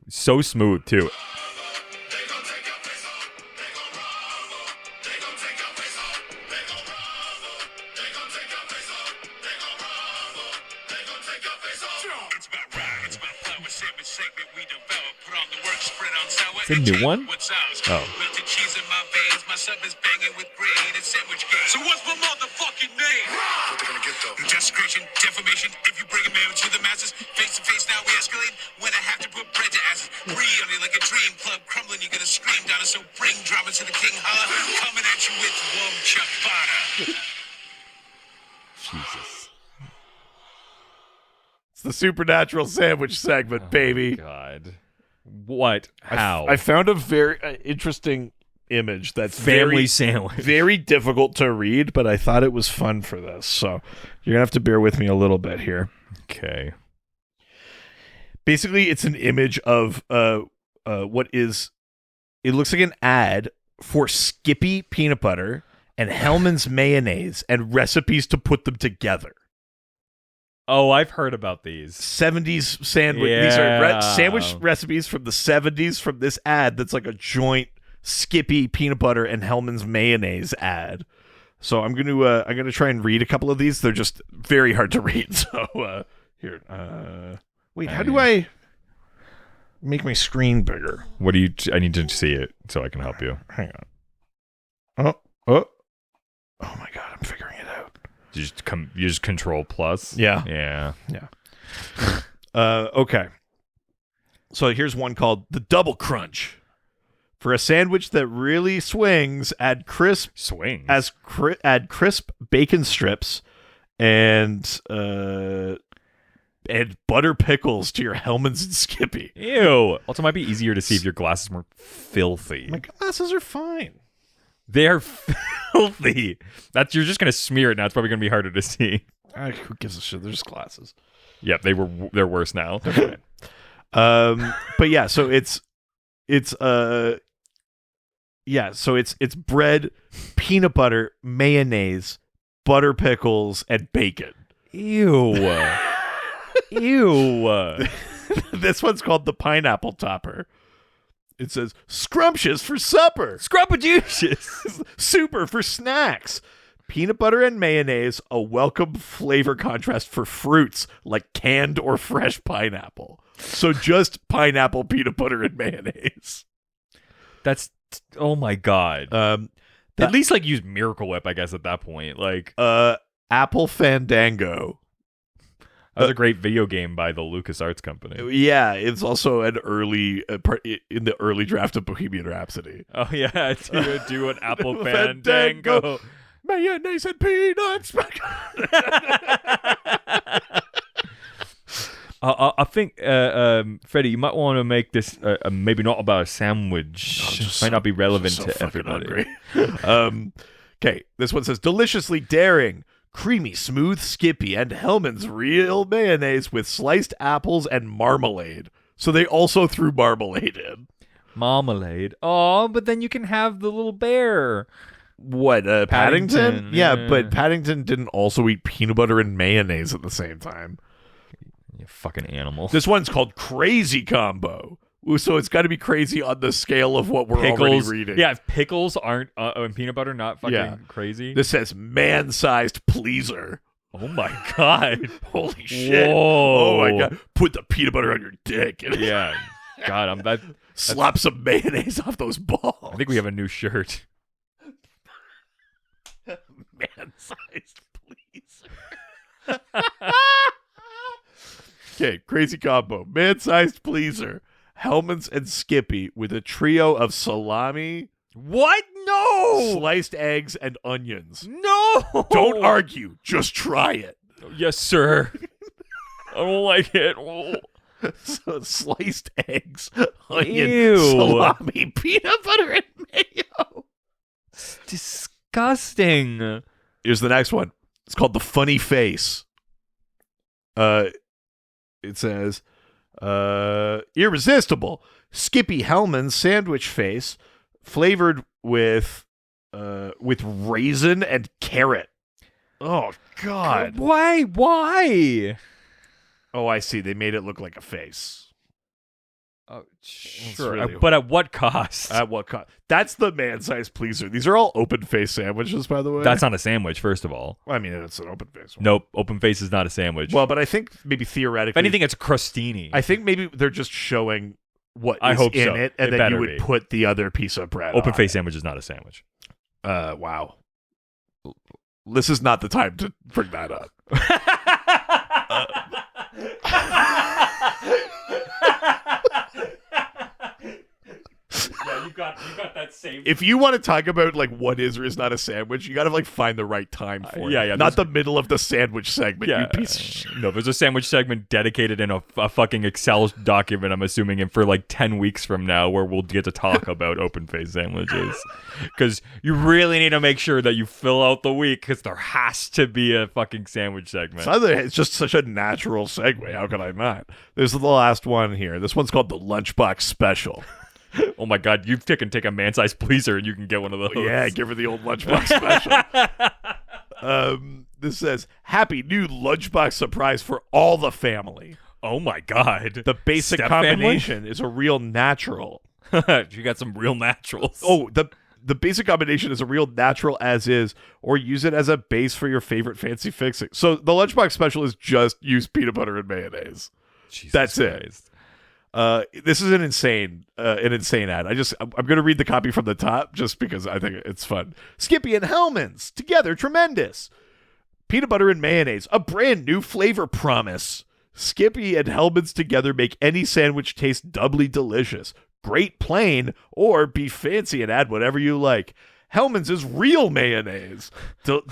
So smooth, too. It's a new one? Oh. So what's my motherfucking name? What they gonna get though? Desecration, defamation. If you bring a man to the masses, face to face now we escalate. When I have to put bread to asses, breathe on it like a dream club crumbling. You're gonna scream down it, so bring drama to the king. Holla, coming at you with warm ciabatta. Jesus. It's the supernatural sandwich segment, baby. God. What? How? I found a very interesting image that's family sandwich. Very difficult to read, but I thought it was fun for this. So you're going to have to bear with me a little bit here. Okay. Basically, it's an image of what is... It looks like an ad for Skippy peanut butter and Hellmann's mayonnaise and recipes to put them together. Oh, I've heard about these 70s sandwich. Yeah. These are sandwich recipes from the 70s from this ad. That's like a joint Skippy peanut butter and Hellmann's mayonnaise ad. So I'm gonna try and read a couple of these. They're just very hard to read. So here, wait, how do I make my screen bigger? What do you? I need to see it so I can help you. Hang on. Oh my God, I'm figuring it out. You just control plus. Yeah. Okay. So here's one called the Double Crunch. For a sandwich that really swings, add crisp bacon strips and butter pickles to your Hellmann's and Skippy. Ew. Also, it might be easier to see if your glasses were filthy. My glasses are fine. They're filthy. You're just gonna smear it now. It's probably gonna be harder to see. Who gives a shit? They're just glasses. Yep, they're worse now. They're fine. But yeah, so it's bread, peanut butter, mayonnaise, butter pickles, and bacon. Ew. Ew. This one's called the Pineapple Topper. It says, scrumptious for supper. Scrumpajucious. Super for snacks. Peanut butter and mayonnaise, a welcome flavor contrast for fruits like canned or fresh pineapple. So just pineapple, peanut butter, and mayonnaise. That's oh my god. At least like use Miracle Whip, I guess, at that point. Like Apple Fandango. That was a great video game by the LucasArts company. Yeah, it's also an early part in the early draft of Bohemian Rhapsody. Oh yeah, do an Apple Fandango. Mayonnaise and peanuts. I think, Freddie, you might want to make this maybe not about a sandwich. It might not be relevant to everybody. Okay, this one says, deliciously daring, creamy, smooth Skippy and Hellman's real mayonnaise with sliced apples and marmalade. So they also threw marmalade in. Marmalade? Oh, but then you can have the little bear. What, Paddington? Yeah, but Paddington didn't also eat peanut butter and mayonnaise at the same time. You fucking animal. This one's called Crazy Combo. So it's got to be crazy on the scale of what we're already reading. Yeah, if pickles aren't and peanut butter not fucking crazy. This says man-sized pleaser. Oh my god. Holy shit. Whoa. Oh my god. Put the peanut butter on your dick. Yeah. God, slap some mayonnaise off those balls. I think we have a new shirt. Man-sized pleaser. Okay, crazy combo. Man-sized pleaser. Hellman's and Skippy with a trio of salami. What? No! Sliced eggs and onions. No! Don't argue. Just try it. Yes, sir. I don't like it. So sliced eggs, onion, Ew. salami, peanut butter, and mayo. It's disgusting. Here's the next one. It's called the funny face. It says, irresistible. Skippy Hellman's sandwich face, flavored with raisin and carrot. Oh God! Why? Oh, I see. They made it look like a face. Oh, sure. Really But at what cost? At what cost? That's the man-sized pleaser. These are all open-faced sandwiches, by the way. That's not a sandwich, first of all. I mean, it's an open-faced one. Nope, open face is not a sandwich. Well, but I think maybe theoretically... If anything, it's a crostini. I think maybe they're just showing what I is hope in so. it, and It then you better would be. put the other piece of bread Open on face it. sandwich is not a sandwich. Wow. This is not the time to bring that up. Yeah, you got that same. If you want to talk about like what is or is not a sandwich, you got to like find the right time for it. yeah, Not the middle of the sandwich segment. Yeah, You piece of shit. no, there's a sandwich segment dedicated in a fucking Excel document, I'm assuming, and for like 10 weeks from now, where we'll get to talk about open face sandwiches. Because you really need to make sure that you fill out the week, because there has to be a fucking sandwich segment. It's just such a natural segue. How could I not? This is the last one here. This one's called the Lunchbox Special. Oh my god, you take a man-sized pleaser and you can get one of those. Yeah, give her the old Lunchbox Special. This says, happy new Lunchbox surprise for all the family. Oh my god. The basic Step combination is a real natural. You got some real naturals. Oh, the basic combination is a real natural as is, or use it as a base for your favorite fancy fixing. So the Lunchbox Special is just use peanut butter and mayonnaise. Jesus That's Christ. it. This is an insane ad. I'm going to read the copy from the top just because I think it's fun. Skippy and Hellman's together, tremendous. Peanut butter and mayonnaise, a brand new flavor promise. Skippy and Hellman's together make any sandwich taste doubly delicious. Great plain, or be fancy and add whatever you like. Hellman's is real mayonnaise.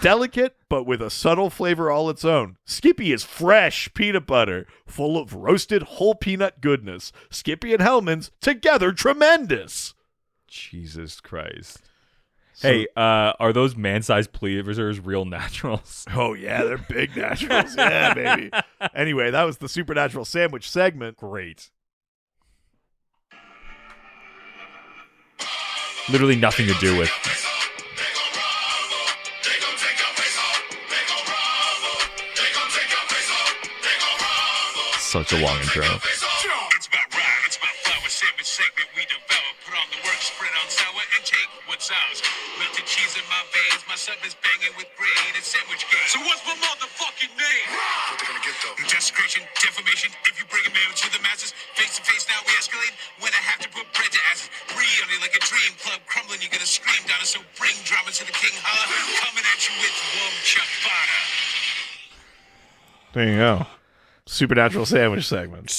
Delicate, but with a subtle flavor all its own. Skippy is fresh peanut butter, full of roasted whole peanut goodness. Skippy and Hellman's, together tremendous. Jesus Christ. So- Hey, are those man-sized pleasers real naturals? Oh, yeah, they're big naturals. Yeah, baby. Anyway, that was the Supernatural Sandwich segment. Great. Literally nothing to do with. Such a long intro. It's about rhyme, it's about flower, sandwich segment we develop. Put on the work, spread on sour, and take what's ours. Melted cheese in my veins. My sub is banging with grade and sandwich game. So what's my motherfucking name? What they gonna get though? Desecration, defamation. If you bring a man to the masses, face to face now we escalate. When I have to put bread to asses, breathe on it like a dream club crumbling. You're gonna scream down it. So bring drama to the king. Holla, coming at you with warm ciabatta. There you go. Supernatural sandwich segment.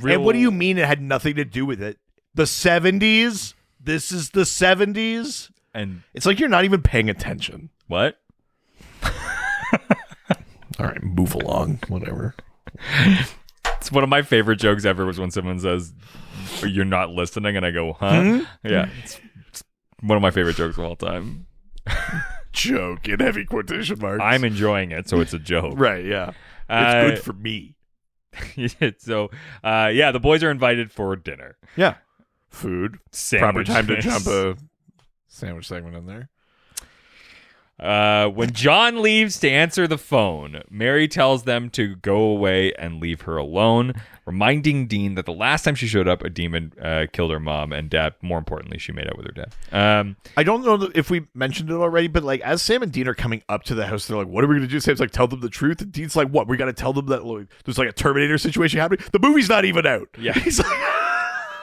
And what do you mean it had nothing to do with it? The 70s? This is the 70s? And it's like you're not even paying attention. what? All right, move along. Whatever. It's one of my favorite jokes ever was when someone says, "You're not listening," and I go, "Huh?" Yeah, it's one of my favorite jokes of all time. Joke in heavy quotation marks. I'm enjoying it, so it's a joke. Right, yeah. It's good for me. So, the boys are invited for dinner. Yeah. Food. Sandwich. Proper time to jump a sandwich segment in there. When John leaves to answer the phone, Mary tells them to go away and leave her alone, reminding Dean that the last time she showed up, a demon killed her mom and dad. More importantly, she made out with her dad. I don't know if we mentioned it already, but like as Sam and Dean are coming up to the house, they're like, what are we going to do? Sam's like, tell them the truth. And Dean's like, what? We got to tell them that like, there's like a Terminator situation happening. The movie's not even out. Yeah. He's like...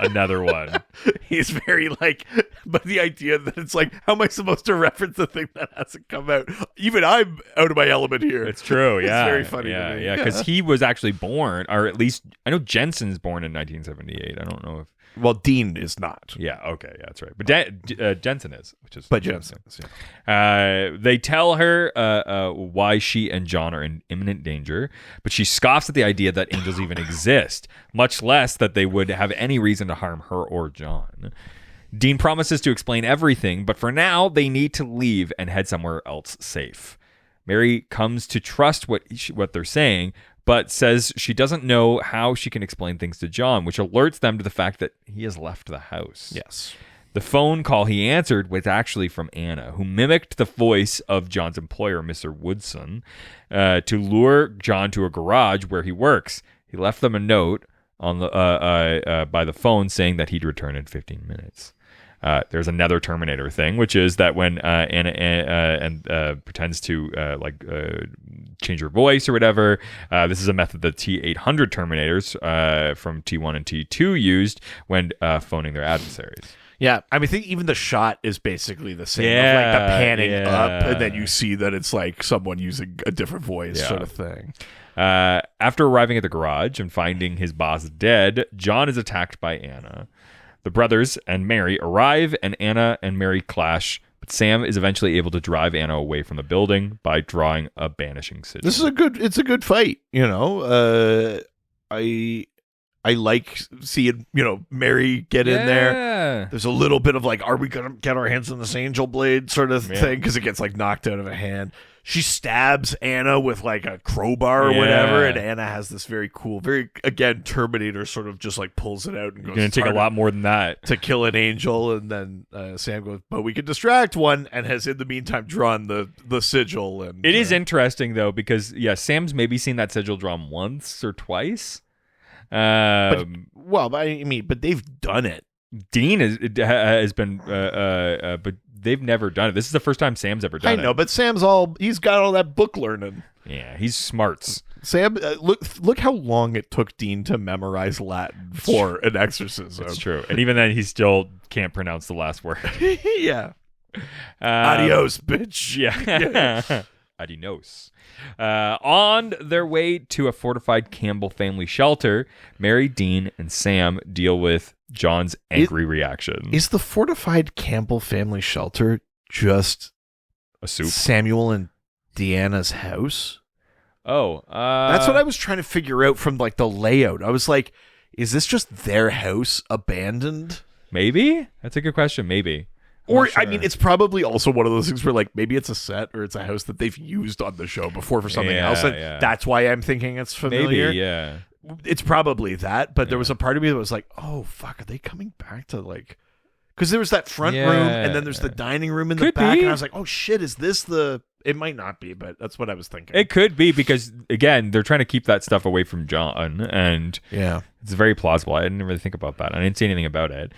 Another one. He's very like, but the idea that it's like, how am I supposed to reference the thing that hasn't come out? Even I'm out of my element here. It's true. Yeah, it's very funny. Yeah, to me. yeah, because he was actually born, or at least I know Jensen's born in 1978. I don't know if. Well, Dean is not. Yeah. Okay. Yeah, that's right. But Jensen is, which is. But Jensen is. Yeah. They tell her why she and John are in imminent danger, but she scoffs at the idea that angels even exist, much less that they would have any reason to harm her or John. Dean promises to explain everything, but for now, they need to leave and head somewhere else safe. Mary comes to trust what they're saying, but says she doesn't know how she can explain things to John, which alerts them to the fact that he has left the house. Yes. The phone call he answered was actually from Anna, who mimicked the voice of John's employer, Mr. Woodson, to lure John to a garage where he works. He left them a note on the by the phone saying that he'd return in 15 minutes. There's another Terminator thing, which is that when Anna pretends to change her voice or whatever, this is a method that T-800 Terminators from T1 and T2 used when phoning their adversaries. Yeah, I mean, I think even the shot is basically the same. Of like the panning up, and then you see that it's like someone using a different voice sort of thing. After arriving at the garage and finding his boss dead, John is attacked by Anna. The brothers and Mary arrive, and Anna and Mary clash, but Sam is eventually able to drive Anna away from the building by drawing a banishing sigil. This is it's a good fight, you know. I like seeing, Mary get in there. There's a little bit of like, are we going to get our hands on this angel blade sort of thing? Because it gets like knocked out of a hand. She stabs Anna with like a crowbar or whatever. And Anna has this very cool, again, Terminator sort of just like pulls it out and goes, it's going to take a lot more than that to kill an angel. And then Sam goes, but we could distract one, and has in the meantime drawn the sigil. And it is interesting though, because Sam's maybe seen that sigil drawn once or twice. But they've done it. Dean has been, but they've never done it. This is the first time Sam's ever done it. I know, but he's got all that book learning. Yeah, he's smarts. Sam, look how long it took Dean to memorize Latin for an exorcism. That's true. And even then, he still can't pronounce the last word. Yeah. Adios, bitch. Yeah. Adios. On their way to a fortified Campbell family shelter, Mary, Dean, and Sam deal with John's angry reaction. Is the fortified Campbell family shelter just a soup? Samuel and Deanna's house? Oh, that's what I was trying to figure out from like the layout. I was like, is this just their house abandoned? Maybe. That's a good question. Maybe. Or, sure. I mean, it's probably also one of those things where, like, maybe it's a set or it's a house that they've used on the show before for something else. And that's why I'm thinking it's familiar. Maybe, yeah. It's probably that, but there was a part of me that was like, oh, fuck, are they coming back to, like... Because there was that front room, and then there's the dining room in the back, and I was like, oh, shit, is this the... It might not be, but that's what I was thinking. It could be, because, again, they're trying to keep that stuff away from John, and it's very plausible. I didn't really think about that. I didn't see anything about it.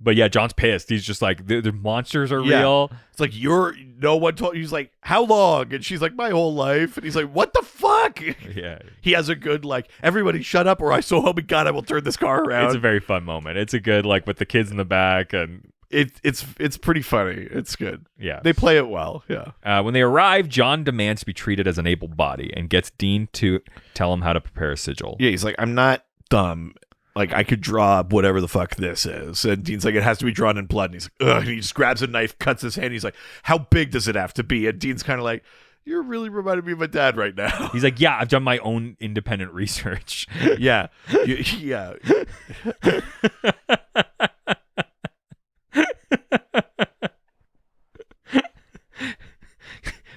But yeah, John's pissed. He's just like, the monsters are Yeah. real. It's like, no one told. He's like, how long? And she's like, my whole life. And he's like, what the fuck? Yeah. He has a good, like, everybody shut up or I so help me God I will turn this car around. It's a very fun moment. It's a good, like, with the kids in the back. And it's pretty funny. It's good. yeah. They play it well. Yeah. When they arrive, John demands to be treated as an able body and gets Dean to tell him how to prepare a sigil. Yeah, he's like, I'm not dumb. Like, I could draw whatever the fuck this is. And Dean's like, it has to be drawn in blood. And he's like, ugh. And he just grabs a knife, cuts his hand. He's like, how big does it have to be? And Dean's kind of like, you're really reminding me of my dad right now. He's like, yeah, I've done my own independent research. Yeah. Yeah.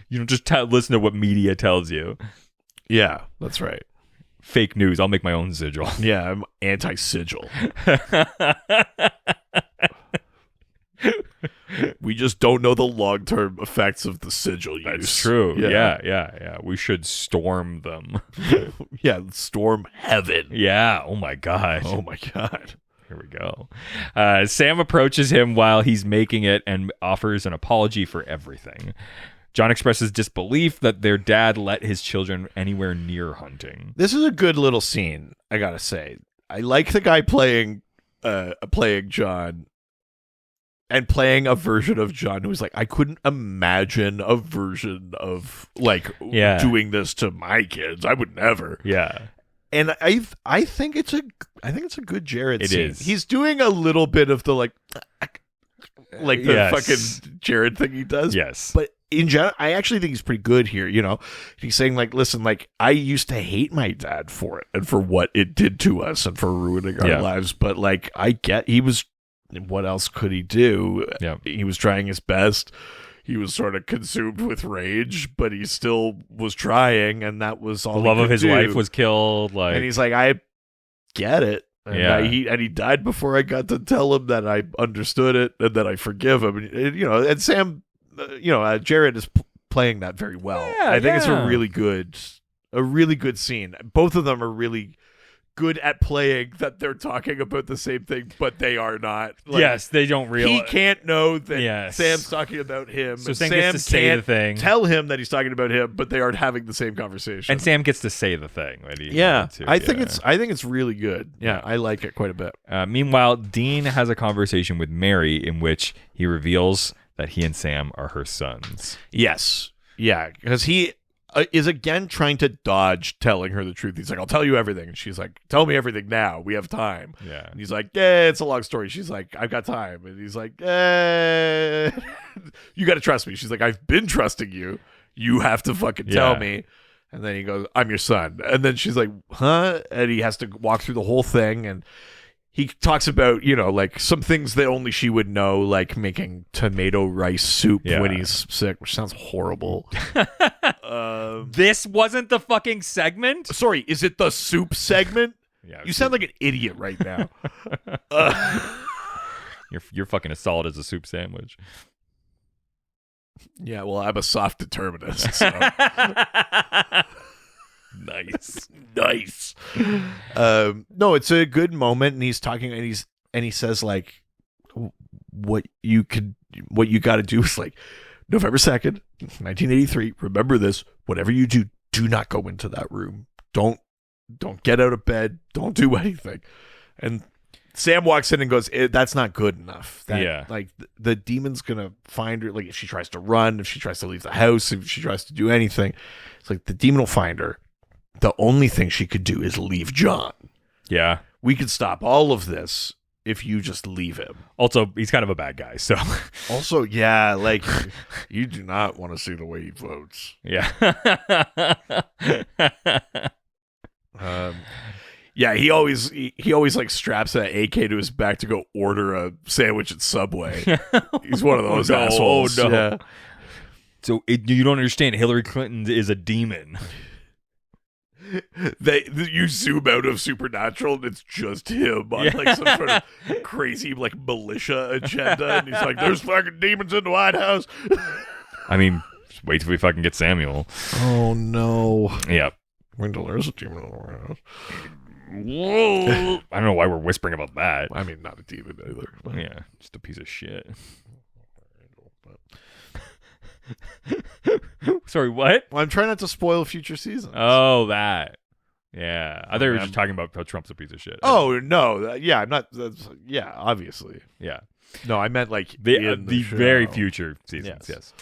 You don't just listen to what media tells you. Yeah, that's right. Fake news. I'll make my own sigil. Yeah, I'm anti-sigil. We just don't know the long-term effects of the sigil use. That's true. Yeah. We should storm them. Yeah, storm heaven. Yeah. Oh my God. Oh my God. Here we go. Sam approaches him while he's making it and offers an apology for everything. John expresses disbelief that their dad let his children anywhere near hunting. This is a good little scene, I gotta say. I like the guy playing John and playing a version of John who was like, I couldn't imagine a version of like doing this to my kids. I would never. Yeah. And I think it's a good Jared scene. It is. He's doing a little bit of the Yes. fucking Jared thing he does. Yes. But in general, I actually think he's pretty good here. You know, he's saying like, listen, like I used to hate my dad for it and for what it did to us and for ruining our lives. But like, what else could he do? Yeah. He was trying his best. He was sort of consumed with rage, but he still was trying. And that was all the love of his life was killed. Like, and he's like, I get it. And he died before I got to tell him that I understood it and that I forgive him. And Sam, Jared is playing that very well. Yeah, I think it's a really good scene. Both of them are really good at playing that they're talking about the same thing, but they are not. Like, yes, they don't realize. He can't know that Sam's talking about him. So and Sam Sam gets to say the thing. Tell him that he's talking about him, but they aren't having the same conversation. And Sam gets to say the thing. I think it's really good. Yeah, I like it quite a bit. Meanwhile, Dean has a conversation with Mary in which he reveals that he and Sam are her sons. Yes. Yeah, because he is again trying to dodge telling her the truth. He's like, I'll tell you everything. And she's like, tell me everything now. We have time. Yeah. And he's like, yeah, it's a long story. She's like, I've got time. And he's like, you got to trust me. She's like, I've been trusting you. You have to fucking tell me. And then he goes, I'm your son. And then she's like, huh? And he has to walk through the whole thing. And he talks about, like some things that only she would know, like making tomato rice soup when he's sick, which sounds horrible. This wasn't the fucking segment? Sorry, is it the soup segment? Yeah, you sound like an idiot right now. You're fucking as solid as a soup sandwich. Yeah, well, I'm a soft determinist. So. Nice. No, it's a good moment, and he's talking, and he says like, what you got to do is like, November 2nd, 1983. Remember this. Whatever you do, do not go into that room. Don't get out of bed. Don't do anything. And Sam walks in and goes, that's not good enough. Like the demon's gonna find her. Like if she tries to run, if she tries to leave the house, if she tries to do anything, it's like the demon will find her. The only thing she could do is leave John. Yeah. We could stop all of this if you just leave him. Also, he's kind of a bad guy, so. Also, yeah, like, you do not want to see the way he votes. Yeah. Yeah, he always like straps an AK to his back to go order a sandwich at Subway. He's one of those assholes. Oh, no. Yeah. So you don't understand. Hillary Clinton is a demon. You zoom out of Supernatural and it's just him on like some sort of crazy like militia agenda, and he's like, "There's fucking demons in the White House." I mean, just wait till we fucking get Samuel. Oh no! Yeah. When there's a demon in the White House. Whoa. I don't know why we're whispering about that. I mean, not a demon either. But. Yeah, just a piece of shit. Sorry, what? Well, I'm trying not to spoil future seasons. Oh, that. Yeah. I thought you were just talking about how Trump's a piece of shit. Oh, no. Yeah, I'm not. Yeah, obviously. Yeah. No, I meant like the show. very future seasons, yes.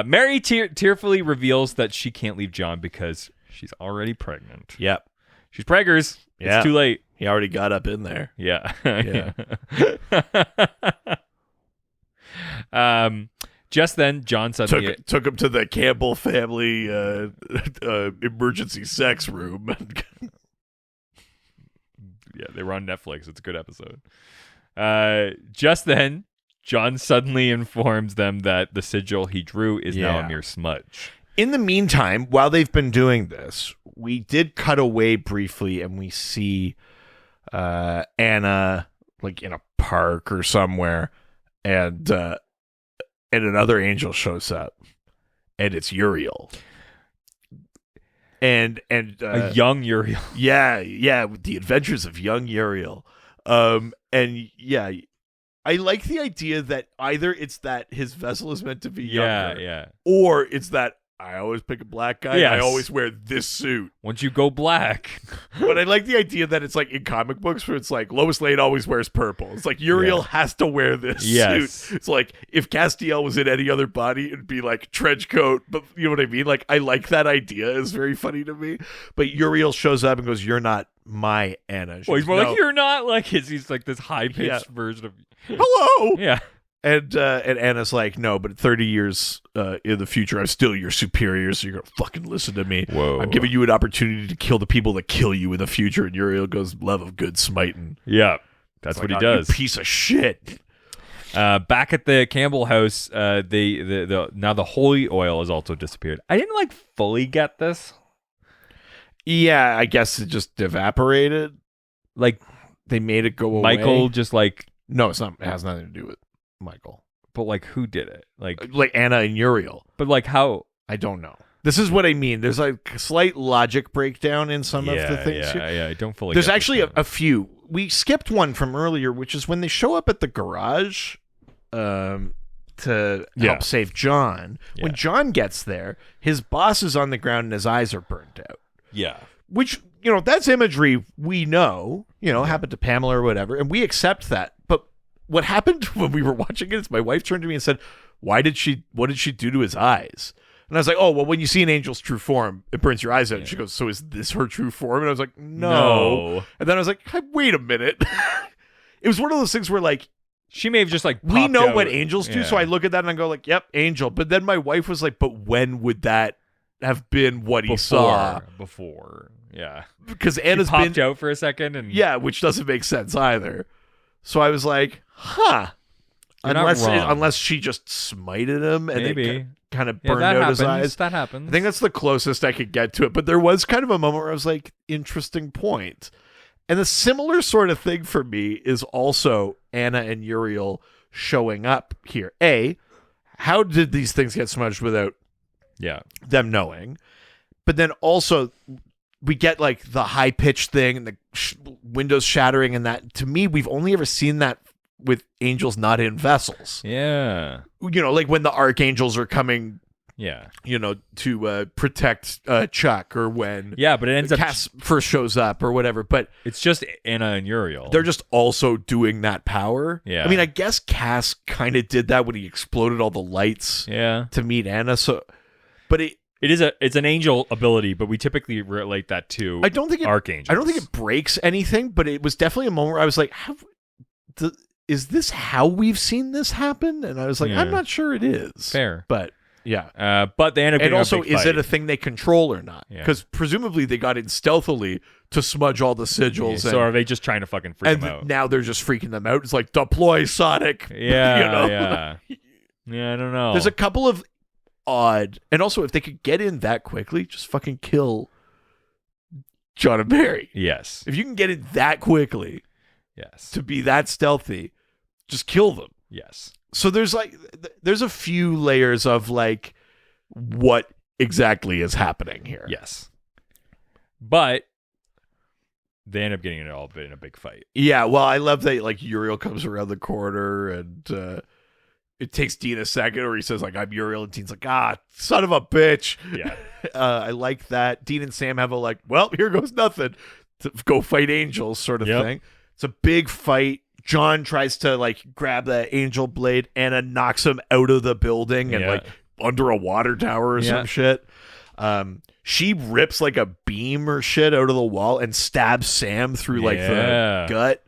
Mary tearfully reveals that she can't leave John because she's already pregnant. Yep. She's preggers. Yeah. It's too late. He already got up in there. Yeah. Yeah. Just then, John suddenly took him to the Campbell family emergency sex room. Yeah, they were on Netflix. It's a good episode. Just then, John suddenly informs them that the sigil he drew is now a mere smudge. In the meantime, while they've been doing this, we did cut away briefly and we see Anna like in a park or somewhere, and another angel shows up, and it's Uriel. And A young Uriel. Yeah, with the adventures of young Uriel. And yeah, I like the idea that either it's that his vessel is meant to be younger, or it's that I always pick a black guy. Yes. And I always wear this suit. Once you go black. But I like the idea that it's like in comic books where it's like Lois Lane always wears purple. It's like Uriel has to wear this suit. It's like if Castiel was in any other body, it'd be like trench coat. But you know what I mean? Like I like that idea. It's very funny to me. But Uriel shows up and goes, "You're not my Anna." Well, he's more like, "You're not," like he's like this high pitched version of hello. Yeah. And Anna's like, "No, but 30 years in the future, I'm still your superior, so you're gonna fucking listen to me. Whoa. I'm giving you an opportunity to kill the people that kill you in the future." And Uriel goes, "Love of good smiting." Yeah, that's what he does. You piece of shit. Back at the Campbell house, now the holy oil has also disappeared. I didn't like fully get this. Yeah, I guess it just evaporated. Like they made it go away. Michael just like no, it's not. It has nothing to do with Michael. But like who did it? Like Anna and Uriel. But like how? I don't know. This is what I mean. There's like a slight logic breakdown in some of the things here. Yeah, I don't fully. There's actually a few. We skipped one from earlier, which is when they show up at the garage to help save John. Yeah. When John gets there, his boss is on the ground and his eyes are burnt out. Yeah. Which, that's imagery we know, happened to Pamela or whatever, and we accept that. But what happened when we were watching it is my wife turned to me and said, what did she do to his eyes? And I was like, oh, well, when you see an angel's true form, it burns your eyes out. And she goes, so is this her true form? And I was like, no. And then I was like, wait a minute. It was one of those things where like, she may have just like we know out. what angels do. So I look at that and I go like, yep, angel. But then my wife was like, but when would that have been what he saw? Before. Yeah. Because Anna's popped out for a second. And yeah, which doesn't make sense either. So I was like, huh. Unless she just smited him and maybe kind of burned out his eyes. That happens. I think that's the closest I could get to it. But there was kind of a moment where I was like, interesting point. And the similar sort of thing for me is also Anna and Uriel showing up here. How did these things get smudged without them knowing? But then also we get like the high pitched thing and the windows shattering, and that to me we've only ever seen that with angels not in vessels. Yeah. Like when the archangels are coming to protect Chuck, or when but it ends up Cass first shows up or whatever. But it's just Anna and Uriel. They're just also doing that power. Yeah. I mean, I guess Cass kind of did that when he exploded all the lights to meet Anna. So, but it's an angel ability, but we typically relate that to archangels. I don't think it breaks anything, but it was definitely a moment where I was like, is this how we've seen this happen? And I was like, I'm not sure it is. Fair. But yeah. But they end up and also, a big is fight. it a thing they control or not? Because presumably they got in stealthily to smudge all the sigils. So are they just trying to fucking freak them out? And now they're just freaking them out. It's like, deploy Sonic. Yeah, yeah, I don't know. There's a couple of odd, and also if they could get in that quickly, just fucking kill John and Mary. Yes. If you can get in that quickly, to be that stealthy, just kill them. Yes. So there's a few layers of like what exactly is happening here. Yes. But they end up getting it all in a big fight. Yeah, well, I love that like Uriel comes around the corner and it takes Dean a second, or he says like, "I'm Uriel," and Dean's like, "Ah, son of a bitch." Yeah. I like that. Dean and Sam have a like, "Well, here goes nothing," to go fight angels sort of thing. It's a big fight. John tries to like grab the angel blade. Anna knocks him out of the building and like under a water tower or some shit. She rips like a beam or shit out of the wall and stabs Sam through like the gut.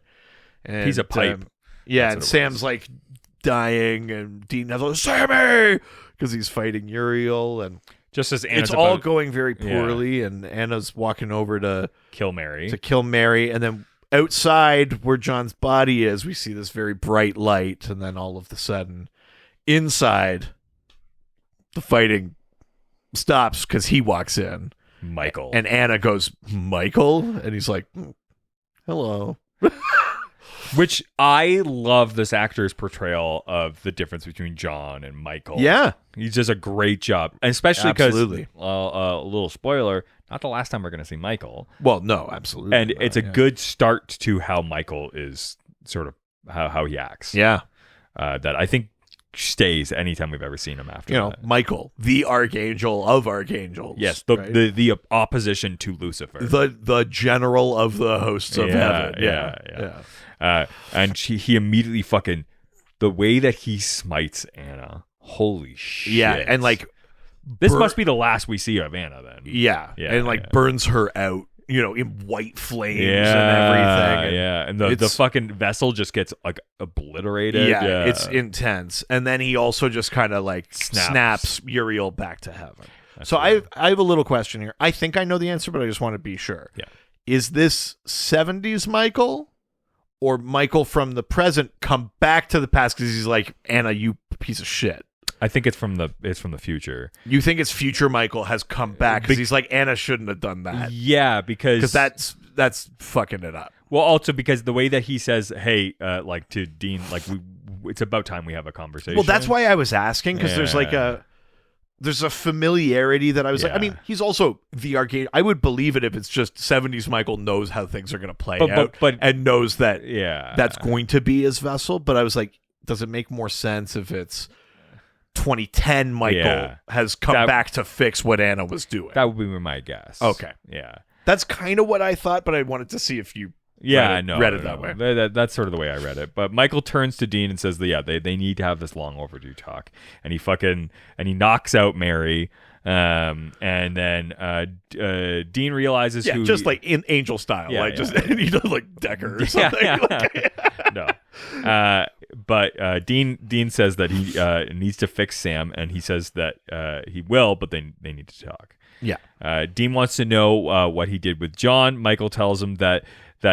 And, piece of pipe. And Sam's like dying, and Dean has like, "Sammy!" because he's fighting Uriel, and just as Anna's it's all going very poorly, and Anna's walking over to kill Mary. And then outside where John's body is, we see this very bright light, and then all of a sudden, inside, the fighting stops because he walks in. Michael. And Anna goes, "Michael?" And he's like, "Hello." Which I love this actor's portrayal of the difference between John and Michael. Yeah. He does a great job. And especially because, Absolutely. A little spoiler, not the last time we're going to see Michael. Well, no, absolutely. And it's a good start to how Michael is sort of how he acts. Yeah. That I think stays anytime we've ever seen him after that. Michael, the archangel of archangels. Yes, right? the opposition to Lucifer. The general of the hosts of heaven. Yeah. And he immediately fucking, the way that he smites Anna, holy shit. Yeah, and like this must be the last we see of Anna then. Yeah, and like burns her out, in white flames and everything. And the fucking vessel just gets like obliterated. Yeah, it's intense. And then he also just kind of like snaps Uriel back to heaven. So I have a little question here. I think I know the answer, but I just want to be sure. Yeah. Is this 70s Michael? Or Michael from the present come back to the past because he's like, "Anna, you piece of shit." I think it's from the future. You think it's future Michael has come back because he's like, "Anna shouldn't have done that." Yeah, because that's fucking it up. Well, also because the way that he says, "Hey," like to Dean, like it's about time we have a conversation. Well, that's why I was asking, because there's a familiarity that I was like, I mean, he's also the arcade. I would believe it if it's just 70s Michael knows how things are going to play out and knows that that's going to be his vessel. But I was like, does it make more sense if it's 2010 Michael has come back to fix what Anna was doing? That would be my guess. Okay. Yeah. That's kind of what I thought, but I wanted to see if you read it that way. That's sort of the way I read it. But Michael turns to Dean and says, they need to have this long overdue talk. And he knocks out Mary. And then Dean realizes who just like in Angel style, and he does like Decker or something. No. But Dean says that he needs to fix Sam, and he says that he will, but they need to talk. Yeah. Dean wants to know what he did with John. Michael tells him that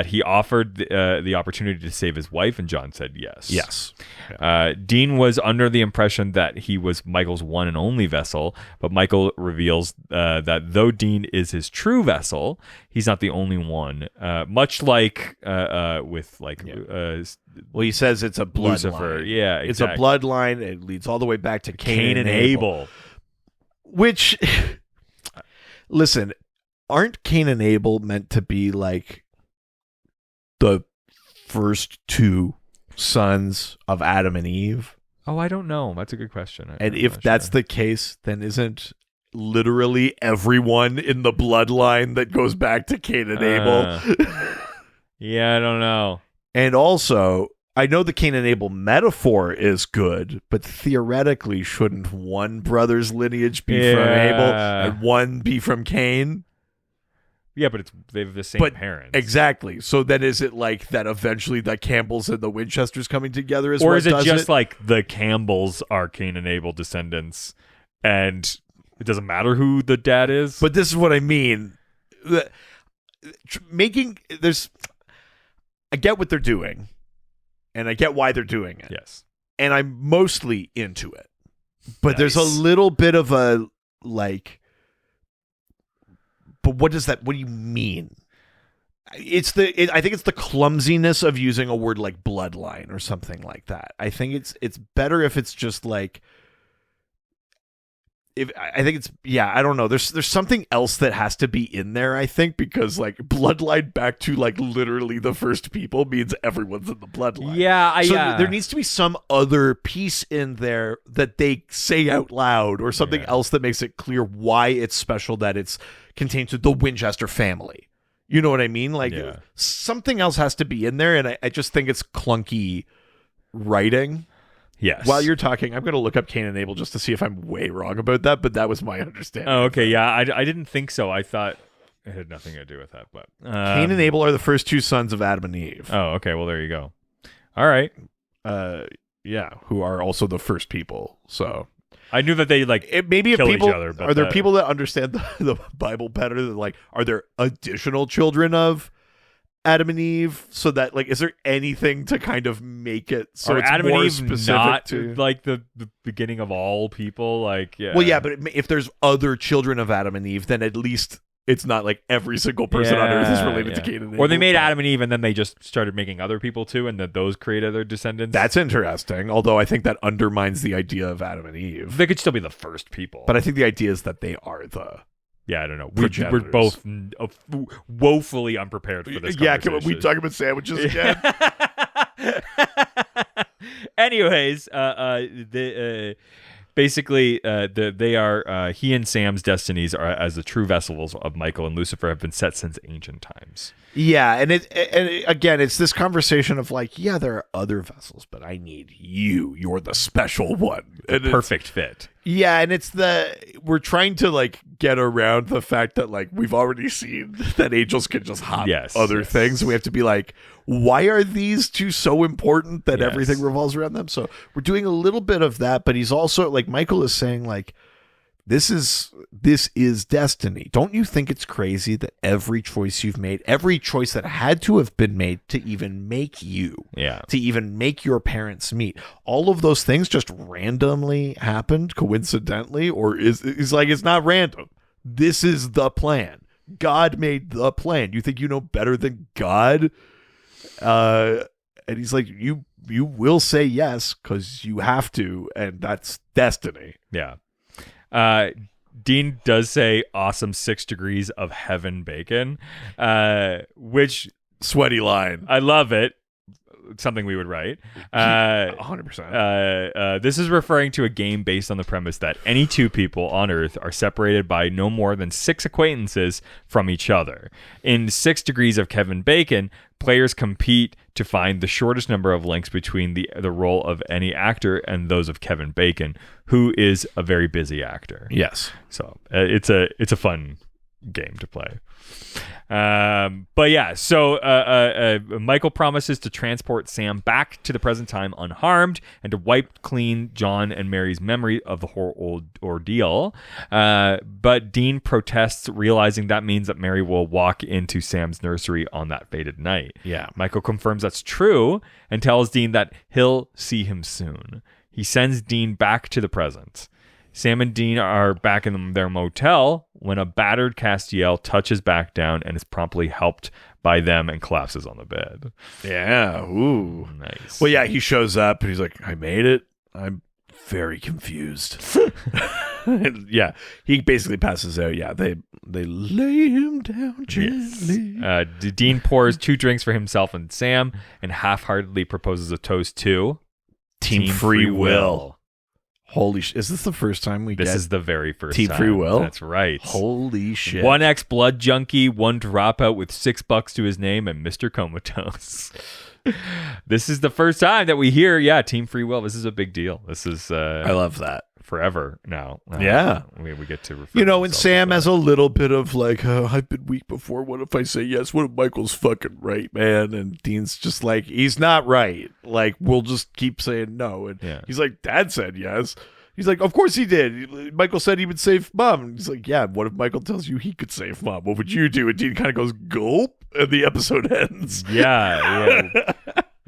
he offered the opportunity to save his wife, and John said yes. Yes. Dean was under the impression that he was Michael's one and only vessel, but Michael reveals that though Dean is his true vessel, he's not the only one. Much like with like... well, he says it's a bloodline. Lucifer. Yeah, exactly. It's a bloodline. It leads all the way back to Cain and Abel. Which... Listen, aren't Cain and Abel meant to be like the first two sons of Adam and Eve? Oh, I don't know. That's a good question. And if that's the case, then isn't literally everyone in the bloodline that goes back to Cain and Abel? Yeah, I don't know. And also, I know the Cain and Abel metaphor is good, but theoretically, shouldn't one brother's lineage be from Abel and one be from Cain? Yeah, but they have the same parents. Exactly. So then is it like that eventually the Campbells and the Winchesters coming together is or what is it does just like the Campbells are Cain and Abel descendants and it doesn't matter who the dad is? But this is what I mean. I get what they're doing. And I get why they're doing it. Yes. And I'm mostly into it. But there's a little bit of a, like, but what do you mean? I think it's the clumsiness of using a word like bloodline or something like that. I think it's better if it's just like, I think it's I don't know. There's something else that has to be in there, I think, because like bloodline back to like literally the first people means everyone's in the bloodline. Yeah, there needs to be some other piece in there that they say out loud or something else that makes it clear why it's special that it's contained to the Winchester family. You know what I mean? Like something else has to be in there, and I just think it's clunky writing. Yes. While you're talking, I'm going to look up Cain and Abel just to see if I'm way wrong about that, but that was my understanding. Oh, okay. Yeah, I didn't think so. I thought it had nothing to do with that. But Cain and Abel are the first two sons of Adam and Eve. Oh, okay. Well, there you go. All right. Who are also the first people. So I knew that they maybe kill people, each other. But are there people that understand the Bible better? Than like, are there additional children of Adam and Eve, so that like, is there anything to kind of make it so it's Adam more and Eve specific not to like the beginning of all people? Like, yeah. Well, yeah, but if there's other children of Adam and Eve, then at least it's not like every single person on Earth is related to Cain and Abel. Or they made Adam and Eve, and then they just started making other people too, and that those created their descendants. That's interesting. Although I think that undermines the idea of Adam and Eve. They could still be the first people, but I think the idea is that they are the. Yeah, I don't know. We're both woefully unprepared for this. Yeah, come on, we talk about sandwiches again. Anyways, basically, they are he and Sam's destinies are as the true vessels of Michael and Lucifer have been set since ancient times. Yeah, and again, it's this conversation of like, yeah, there are other vessels, but I need you. You're the special one. The perfect fit. Yeah, and we're trying to like get around the fact that like we've already seen that angels can just hop other things. We have to be like, why are these two so important that everything revolves around them? So we're doing a little bit of that, but he's also like, Michael is saying like, this is destiny. Don't you think it's crazy that every choice you've made, every choice that had to have been made to even make you, to even make your parents meet, all of those things just randomly happened coincidentally, or is like, it's not random. This is the plan. God made the plan. You think you know better than God? And he's like, you will say yes because you have to, and that's destiny. Yeah. Dean does say awesome 6 degrees of heaven bacon, which sweaty line. I love it. Something we would write. 100%. This is referring to a game based on the premise that any two people on Earth are separated by no more than 6 acquaintances from each other. In 6 degrees of Kevin Bacon, players compete to find the shortest number of links between the role of any actor and those of Kevin Bacon, who is a very busy actor. Yes. So it's a fun game to play. But yeah, so Michael promises to transport Sam back to the present time unharmed and to wipe clean John and Mary's memory of the whole ordeal. But Dean protests, realizing that means that Mary will walk into Sam's nursery on that fated night. Yeah. Michael confirms that's true and tells Dean that he'll see him soon. He sends Dean back to the present. Sam and Dean are back in their motel when a battered Castiel touches back down and is promptly helped by them and collapses on the bed. Yeah. Ooh. Nice. Well, yeah, he shows up and he's like, I made it. I'm very confused. Yeah. He basically passes out. Yeah. They lay him down gently. Yes. Dean pours 2 drinks for himself and Sam and half-heartedly proposes a toast to Team Free Will. Holy shit. Is this the first time we get This is the very first Team time. Free Will? That's right. Holy shit. 1 ex-blood junkie, 1 dropout with $6 to his name, and Mr. Comatose. This is the first time that we hear, Team Free Will. This is a big deal. This is... I love that. Forever now. Yeah. We get to refer to and Sam has a little bit of like, I've been weak before. What if I say yes? What if Michael's fucking right, man? And Dean's just like, he's not right. Like, we'll just keep saying no. And he's like, Dad said yes. He's like, of course he did. Michael said he would save Mom. And he's like, yeah, what if Michael tells you he could save Mom? What would you do? And Dean kind of goes, gulp. And the episode ends. Yeah.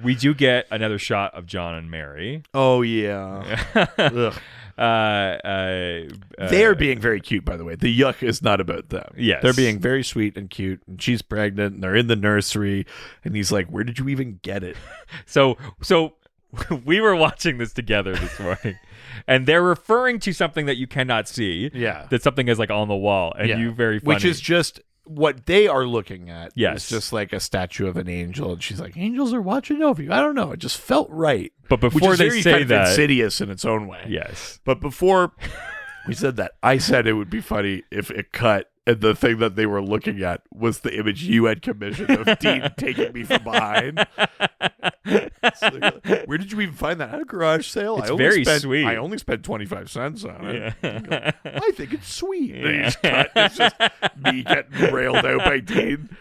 We do get another shot of John and Mary. Oh, yeah. Ugh. They're being very cute, by the way. The yuck is not about them. Yes. They're being very sweet and cute, and she's pregnant, and they're in the nursery, and he's like, where did you even get it? So we were watching this together this morning, and they're referring to something that you cannot see. Yeah. That something is like on the wall, and you very funny. Which is just what they are looking at. Yes. It's just like a statue of an angel, and she's like, angels are watching over you. I don't know. It just felt right. But before which is they very say kind of that, insidious in its own way. yes. But before we said that, I said it would be funny if it cut, and the thing that they were looking at was the image you had commissioned of Dean taking me from behind. Like, where did you even find that? At a garage sale? It's very sweet. I only spent 25 cents on it. Yeah. I think it's sweet. And he's cut. It's just me getting railed out by Dean.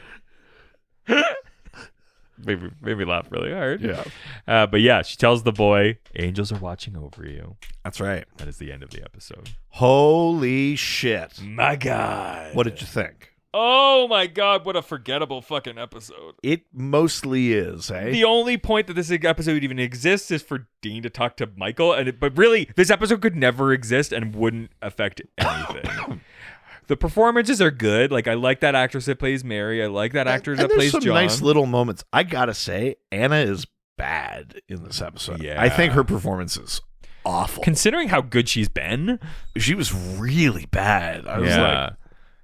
Made me laugh really hard. Yeah. But yeah, she tells the boy, angels are watching over you. That's right. That is the end of the episode. Holy shit. My God. What did you think? Oh my God, what a forgettable fucking episode. It mostly is, eh? The only point that this episode even exists is for Dean to talk to Michael, but really, this episode could never exist and wouldn't affect anything. The performances are good. Like, I like that actress that plays Mary. I like that actor that plays John. There's some nice little moments. I gotta say, Anna is bad in this episode. Yeah. I think her performance is awful. Considering how good she's been. She was really bad. I was like,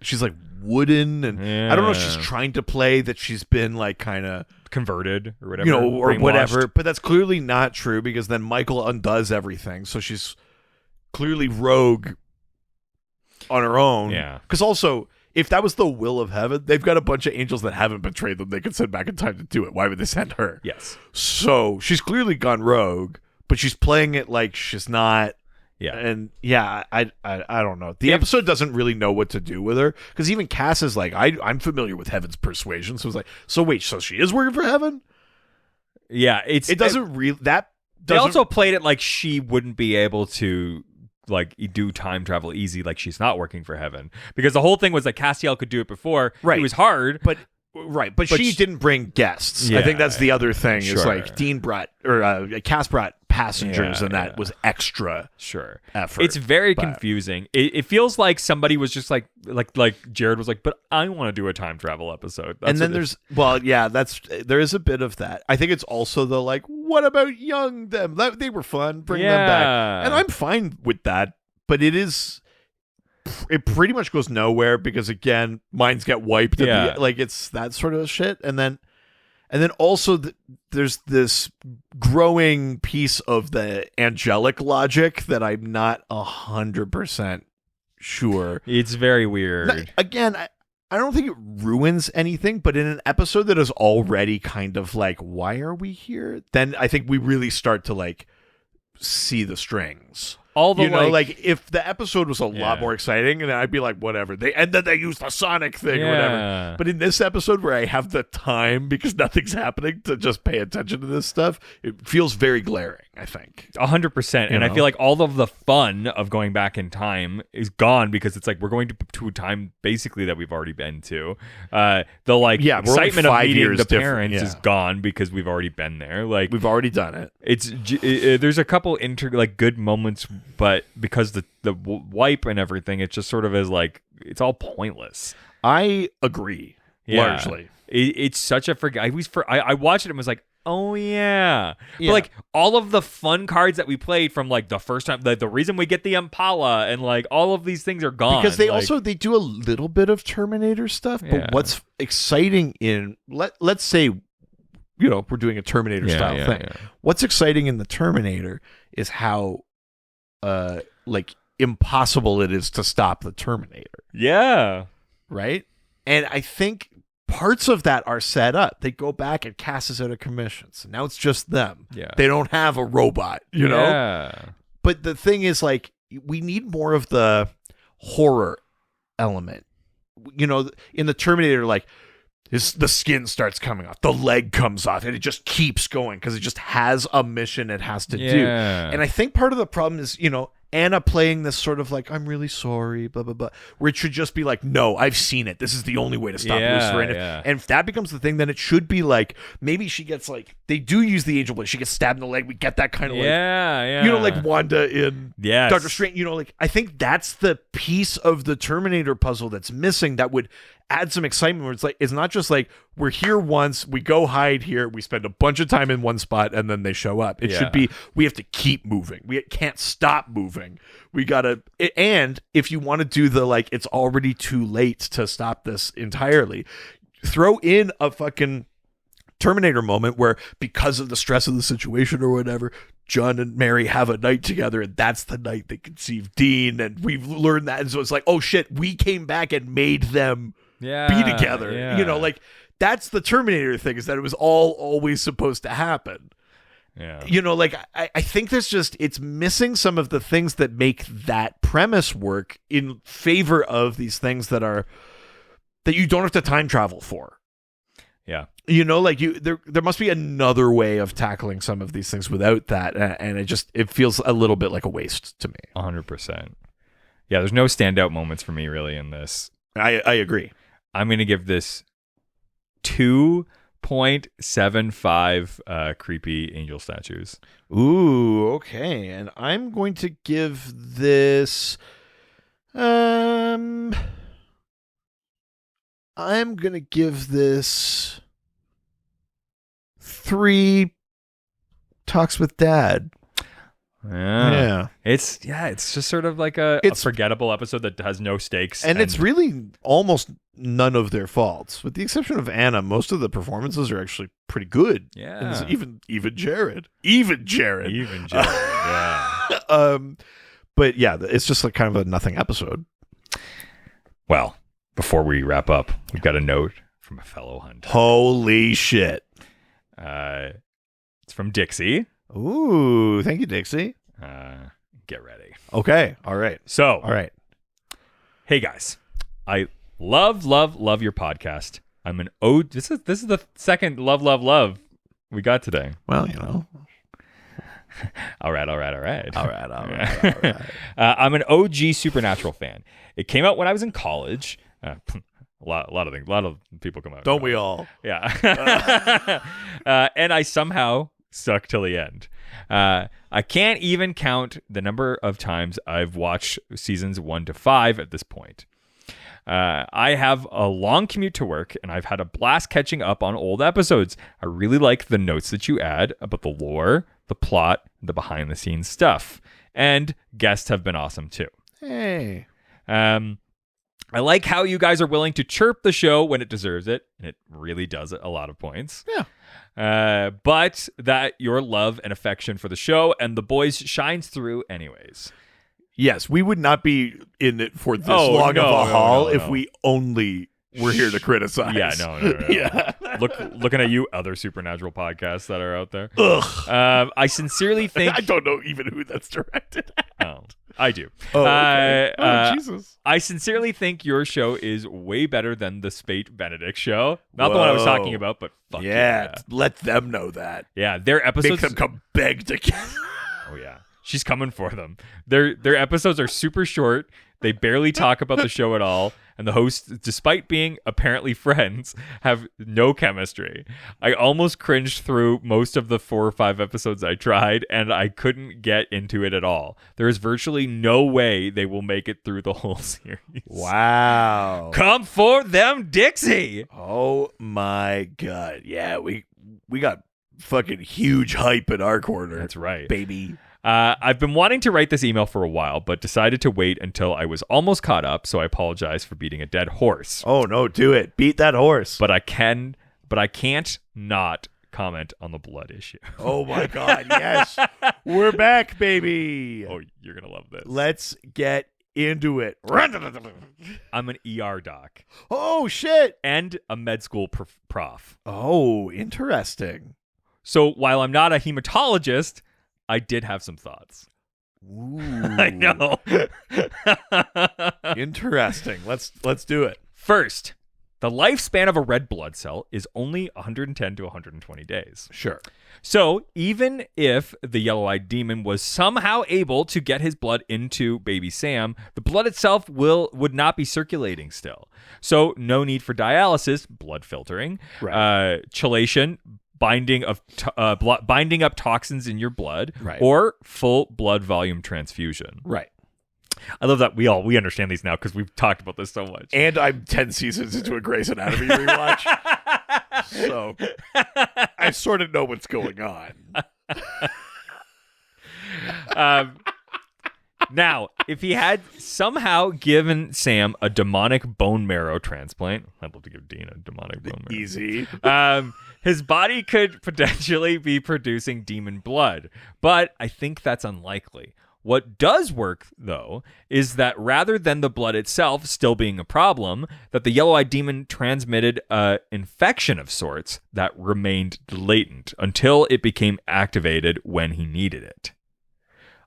she's like wooden, and I don't know if she's trying to play that she's been like kind of converted or whatever, you know, or brainwashed. whatever. But that's clearly not true, because then Michael undoes everything. So she's clearly rogue on her own. Yeah. Because also, if that was the will of heaven, they've got a bunch of angels that haven't betrayed them. They could send back in time to do it. Why would they send her? Yes. So she's clearly gone rogue, but she's playing it like she's not. Yeah. And yeah, I don't know. The episode doesn't really know what to do with her, because even Cass is like, I'm familiar with heaven's persuasion. So it's like, so wait, so she is working for heaven? Yeah. It doesn't really, that They doesn't. also played it like she wouldn't be able to like do time travel easy, like she's not working for heaven, because the whole thing was that Castiel could do it before. Right. It was hard, but she didn't bring guests. I think that's the other thing. Is sure. like Dean brought, or Cass brought passengers, and that was extra effort. It's very confusing. It feels like somebody was just like Jared was like, but I want to do a time travel episode. That's and then there is a bit of that. I think it's also the like, what about young them? They were fun. Bring them back, and I'm fine with that. But it pretty much goes nowhere, because again, minds get wiped. Like it's that sort of shit, and then also there's this growing piece of the angelic logic that I'm not 100% sure. It's very weird. Again, I don't think it ruins anything, but in an episode that is already kind of like, why are we here? Then I think we really start to like see the strings. All the like if the episode was a lot more exciting, and I'd be like, whatever. And then they use the Sonic thing or whatever. But in this episode where I have the time, because nothing's happening, to just pay attention to this stuff, it feels very glaring, I think. 100%. And I feel like all of the fun of going back in time is gone, because it's like we're going to a time basically that we've already been to. The excitement of meeting the parents is gone, because we've already been there. Like we've already done it. There's a couple good moments, but because the wipe and everything, it just sort of is like, it's all pointless. I agree. Largely. It's such a I watched it and was like, oh yeah. But like all of the fun cards that we played from like the first time, the reason we get the Impala and like all of these things are gone. Because they do a little bit of Terminator stuff, but what's exciting in let's say, we're doing a Terminator style thing. Yeah. What's exciting in the Terminator is how impossible it is to stop the Terminator. Yeah. Right? And I think parts of that are set up. They go back and Cass is out of commission. So now it's just them. Yeah. They don't have a robot, you know? Yeah. But the thing is, like, we need more of the horror element. In the Terminator, like, the skin starts coming off, the leg comes off, and it just keeps going because it just has a mission it has to do. And I think part of the problem is, Anna playing this sort of like, I'm really sorry, blah, blah, blah, where it should just be like, no, I've seen it. This is the only way to stop Lucifer. And if that becomes the thing, then it should be like, maybe she gets like, they do use the angel blade. She gets stabbed in the leg. We get that kind of like Wanda in Doctor Strange. I think that's the piece of the Terminator puzzle that's missing that would add some excitement where it's not just like we're here once, we go hide here, we spend a bunch of time in one spot, and then they show up. It should be, we have to keep moving. We can't stop moving. We gotta, and if you want to do the like, it's already too late to stop this entirely, throw in a fucking Terminator moment where, because of the stress of the situation or whatever, John and Mary have a night together, and that's the night they conceive Dean, and we've learned that, and so it's like, oh shit, we came back and made them be together. You know, like, that's the Terminator thing, is that it was all always supposed to happen. Yeah. You know, like, I think there's just, it's missing some of the things that make that premise work in favor of these things that you don't have to time travel for. Yeah. You know, like there must be another way of tackling some of these things without that, and it feels a little bit like a waste to me. 100%. Yeah, there's no standout moments for me really in this. I agree. I'm going to give this 2.75 creepy angel statues. Ooh, okay. And I'm going to give this I'm going to give this 3 talks with Dad. Yeah. It's just sort of like a forgettable episode that has no stakes. And it's really almost none of their faults. With the exception of Anna, most of the performances are actually pretty good. Yeah. And even Jared. Even Jared. Yeah. But yeah, it's just like kind of a nothing episode. Well, before we wrap up, we've got a note from a fellow hunter. Holy shit. It's from Dixie. Ooh, thank you, Dixie. Get ready. Okay. All right. So, all right. Hey guys, I love your podcast. I'm an This is the second love we got today. Well, you know. All right. I'm an OG Supernatural fan. It came out when I was in college. A lot of things. A lot of people come out. Don't we all? Yeah. And I somehow stuck till the end. I can't even count the number of times I've watched seasons 1 to 5 at this point. I have a long commute to work, and I've had a blast catching up on old episodes. I really like the notes that you add about the lore, the plot, the behind-the-scenes stuff. And guests have been awesome, too. Hey. I like how you guys are willing to chirp the show when it deserves it, and it really does a lot of points. Yeah. But that your love and affection for the show and the boys shines through anyways. Yes, we would not be in it for this long of a haul if we only were here to criticize. Yeah, no. Yeah. Looking at you, other Supernatural podcasts that are out there. Ugh. I sincerely think... I don't know even who that's directed at. Oh, I do. Oh, okay. Jesus. I sincerely think your show is way better than the Spate Benedict show. Not the one I was talking about, but fuck yeah. Let them know that. Yeah, their episodes... Make them come beg together. Oh, yeah. She's coming for them. Their episodes are super short. They barely talk about the show at all. And the hosts, despite being apparently friends, have no chemistry. I almost cringed through most of the 4 or 5 episodes I tried, and I couldn't get into it at all. There is virtually no way they will make it through the whole series. Wow. Come for them, Dixie! Oh my God. Yeah, we got fucking huge hype in our corner. That's right. Baby. I've been wanting to write this email for a while, but decided to wait until I was almost caught up, so I apologize for beating a dead horse. Oh, no, do it. Beat that horse. But I can't not comment on the blood issue. Oh, my God, yes. We're back, baby. Oh, you're going to love this. Let's get into it. I'm an ER doc. Oh, shit. And a med school prof. Oh, interesting. So while I'm not a hematologist, I did have some thoughts. Ooh. I know. Interesting. Let's do it. First, the lifespan of a red blood cell is only 110 to 120 days. Sure. So even if the yellow-eyed demon was somehow able to get his blood into baby Sam, the blood itself would not be circulating still. So no need for dialysis, blood filtering, chelation, binding up toxins in your blood, or full blood volume transfusion. Right. I love that we understand these now because we've talked about this so much. And I'm 10 seasons into a Grey's Anatomy rewatch. So I sort of know what's going on. Now, if he had somehow given Sam a demonic bone marrow transplant, I'd love to give Dean a demonic bone marrow. Easy. His body could potentially be producing demon blood, but I think that's unlikely. What does work, though, is that rather than the blood itself still being a problem, that the yellow-eyed demon transmitted an infection of sorts that remained latent until it became activated when he needed it.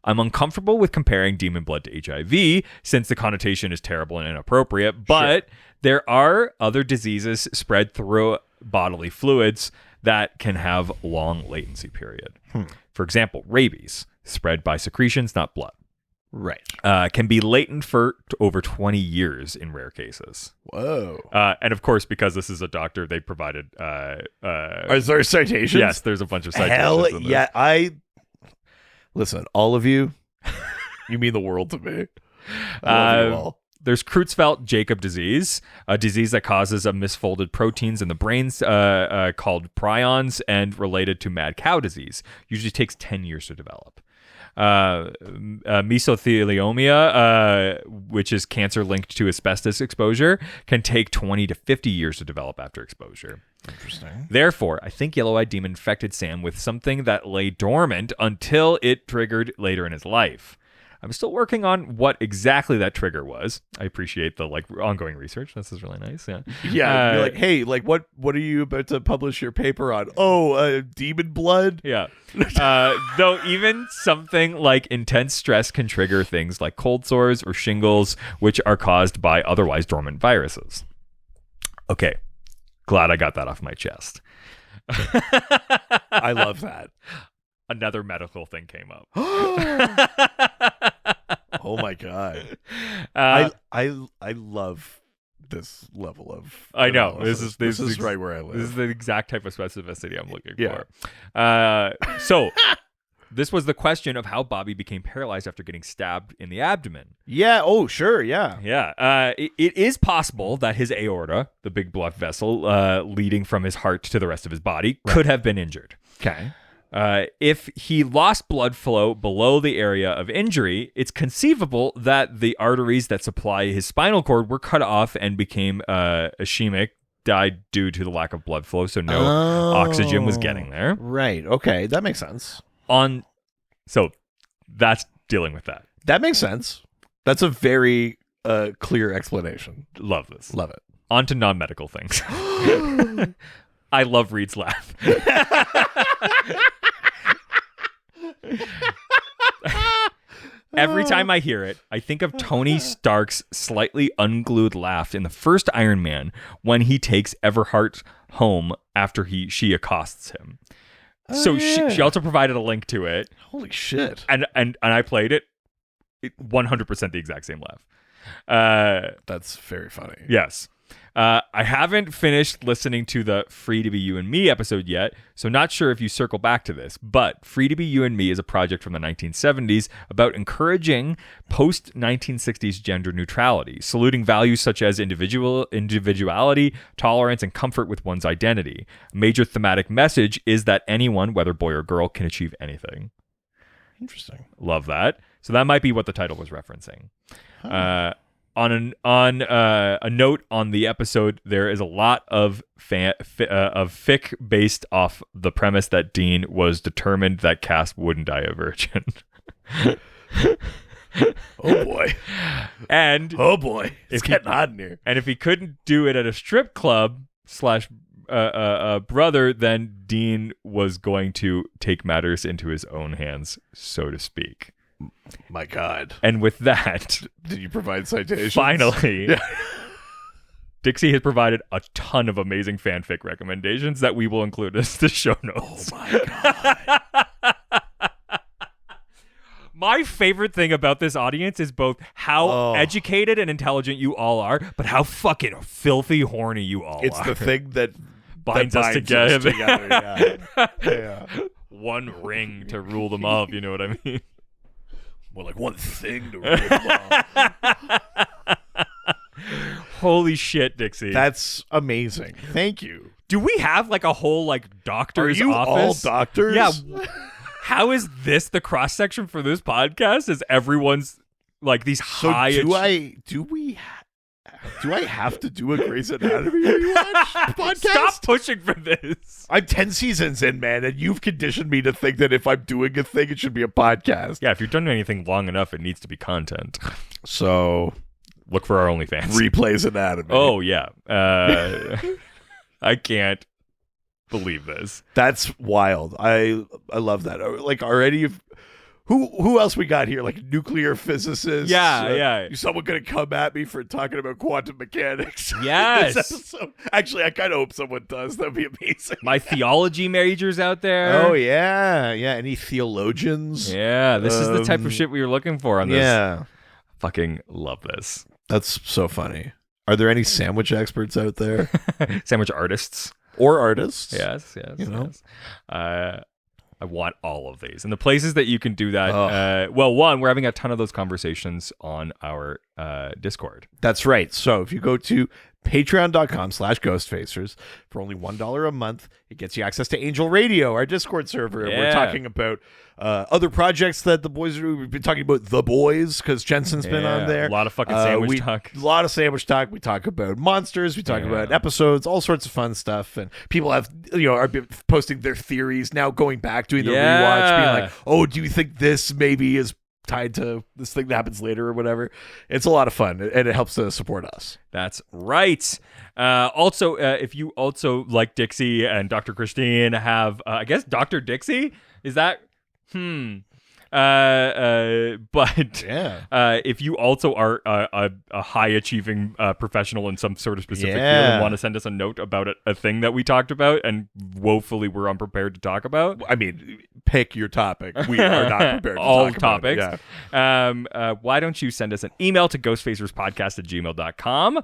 I'm uncomfortable with comparing demon blood to HIV since the connotation is terrible and inappropriate, but there are other diseases spread through bodily fluids that can have long latency period. For example, rabies, spread by secretions, not blood. Right. Can be latent for over 20 years in rare cases. Whoa. And of course, because this is a doctor, they provided... Is there citations? Yes, there's a bunch of citations. Hell in this. yeah. Listen, all of you, you mean the world to me. I love you all. There's Creutzfeldt-Jakob disease, a disease that causes a misfolded proteins in the brains called prions and related to mad cow disease. Usually takes 10 years to develop. Mesothelioma, which is cancer linked to asbestos exposure, can take 20 to 50 years to develop after exposure. Interesting. Therefore, I think yellow-eyed demon infected Sam with something that lay dormant until it triggered later in his life. I'm still working on what exactly that trigger was. I appreciate the ongoing research. This is really nice. Yeah. Yeah. You're like, hey, what are you about to publish your paper on? Oh, demon blood? Yeah. Though even something like intense stress can trigger things like cold sores or shingles, which are caused by otherwise dormant viruses. Okay. Glad I got that off my chest. I love that. Another medical thing came up. Oh my god. I love this level of I know. analysis. This is right where I live. This is the exact type of specificity I'm looking for. So this was the question of how Bobby became paralyzed after getting stabbed in the abdomen. Yeah. Oh, sure. Yeah. Yeah. It is possible that his aorta, the big blood vessel leading from his heart to the rest of his body, could have been injured. Okay. If he lost blood flow below the area of injury, it's conceivable that the arteries that supply his spinal cord were cut off and became ischemic, died due to the lack of blood flow, so no oxygen was getting there. Right. Okay. That makes sense. So that's dealing with that. That makes sense. That's a very clear explanation. Love this. Love it. On to non-medical things. I love Reed's laugh. Every time I hear it, I think of Tony Stark's slightly unglued laugh in the first Iron Man when he takes Everhart home after she accosts him. She also provided a link to it. Holy shit. And I played it 100% the exact same laugh. That's very funny. Yes. I haven't finished listening to the Free to Be You and Me episode yet, so not sure if you circle back to this, but Free to Be You and Me is a project from the 1970s about encouraging post-1960s gender neutrality, saluting values such as individuality, tolerance, and comfort with one's identity. A major thematic message is that anyone, whether boy or girl, can achieve anything. Interesting. Love that. So that might be what the title was referencing. On a note on the episode, there is a lot of fic based off the premise that Dean was determined that Cass wouldn't die a virgin. Oh boy. And it's getting hot in here. And if he couldn't do it at a strip club / brother, then Dean was going to take matters into his own hands, so to speak. My God. And with that, did you provide citations? Finally, Dixie has provided a ton of amazing fanfic recommendations that we will include as the show notes. Oh my God. My favorite thing about this audience is both how educated and intelligent you all are, but how fucking filthy horny you all are. It's the thing that binds us together. Yeah. One ring to rule them up, you know what I mean? More like one thing to read them all. Holy shit, Dixie. That's amazing. Thank you. Do we have like a whole like doctor's Are you office? all doctors? Yeah. How is this the cross section for this podcast? Is everyone's like these So high? do I have to do a Grey's Anatomy rewatch podcast? Stop pushing for this. I'm 10 seasons in, man, and you've conditioned me to think that if I'm doing a thing, it should be a podcast. Yeah, if you've done anything long enough, it needs to be content. So Look for our OnlyFans. replays Anatomy. Oh yeah. I can't believe this. That's wild. I love that. Like already, who else we got here? Like nuclear physicists. Yeah. Is someone gonna come at me for talking about quantum mechanics? Yes. This episode? Actually, I kind of hope someone does. That'd be amazing. My theology majors out there. Oh yeah. Any theologians? Yeah, this is the type of shit we were looking for on this. Yeah. Fucking love this. That's so funny. Are there any sandwich experts out there Sandwich artists. or artists? Yes. You know? Yes. I want all of these. And the places that you can do that, one, we're having a ton of those conversations on our Discord. That's right. So if you go to patreon.com/ghostfacers for only $1 a month, it gets you access to Angel Radio, our Discord server. Yeah. We're talking about other projects that the boys are. We've been talking about The Boys because Jensen's been on there. A lot of fucking sandwich talk. A lot of sandwich talk. We talk about monsters. We talk about episodes, all sorts of fun stuff. And people have, are posting their theories now, going back, doing the rewatch, being like, oh, do you think this maybe is tied to this thing that happens later or whatever? It's a lot of fun, and it helps to support us. That's right. Also, if you also like Dixie and Dr. Christine have, I guess Dr. Dixie, is that? But Yeah. if you also are a high achieving professional in some sort of specific field Yeah. and want to send us a note about a thing that we talked about and woefully we're unprepared to talk about, I mean, pick your topic. We are not prepared to all talk about it. topics. Yeah. Why don't you send us an email to ghostfacerspodcast@gmail.com,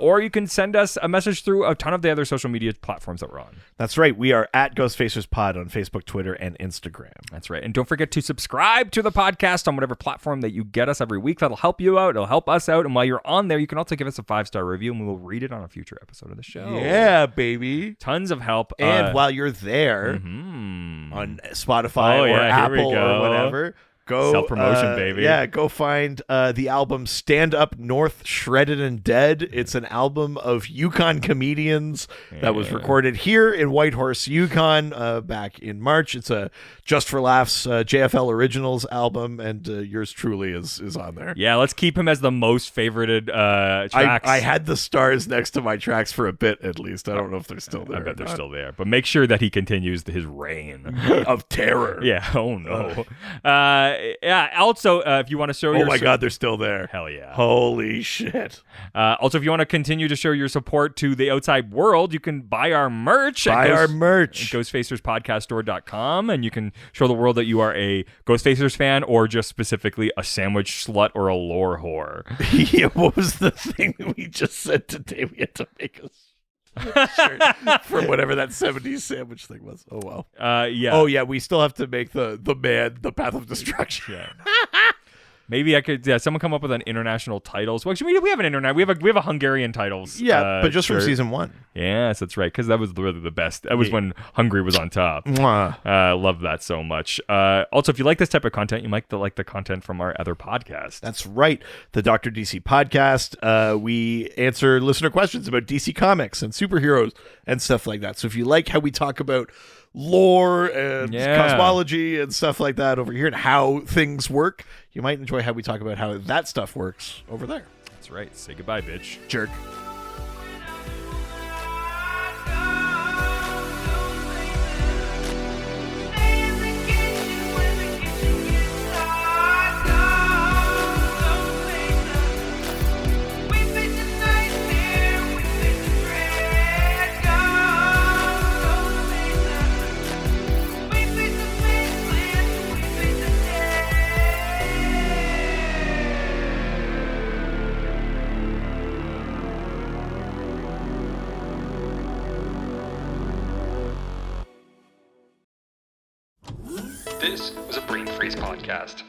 or you can send us a message through a ton of the other social media platforms that we're on. That's right. We are at GhostfacersPod on Facebook, Twitter, and Instagram. That's right. And don't forget to subscribe to the podcast on whatever platform that you get us every week. That'll help you out. It'll help us out. And while you're on there, you can also give us a 5-star review and we will read it on a future episode of the show. Yeah, baby. Tons of help. And while you're there on Spotify or here we Apple go. or whatever, go Self-promotion, baby. Yeah, go find the album Stand Up North, Shredded and Dead. It's an album of Yukon comedians that was recorded here in Whitehorse, Yukon back in March. It's a Just for Laughs JFL Originals album, and yours truly is on there. Yeah, let's keep him as the most favorited tracks. I had the stars next to my tracks for a bit, at least. I don't know if they're still there. I bet they're still there. But make sure that he continues his reign of terror. Yeah. Oh, no. Yeah. Also, if you want to show Oh my God, they're still there. Hell yeah. Holy shit. Also, if you want to continue to show your support to the outside world, you can buy our merch. Buy our merch. At ghostfacerspodcaststore.com, and you can show the world that you are a Ghostfacers fan or just specifically a sandwich slut or a lore whore. Yeah, what was the thing that we just said today? We had to make a shirt for whatever that 70s sandwich thing was. Oh, wow. Yeah. Oh, yeah, we still have to make the man, the path of destruction. Yeah. Maybe I could. Yeah, someone come up with an international titles. Well, actually, we have an internet. We have a Hungarian titles. Yeah, but just shirt. from season 1. Yes, that's right. Because that was really the best. That was when Hungary was on top. Mwah. Love that so much. Also, if you like this type of content, you might like the content from our other podcast. That's right. The Dr. DC podcast. We answer listener questions about DC comics and superheroes and stuff like that. So if you like how we talk about lore and cosmology and stuff like that over here and how things work, you might enjoy how we talk about how that stuff works over there. That's right. Say goodbye, bitch. Jerk. This was a Brain Freeze podcast.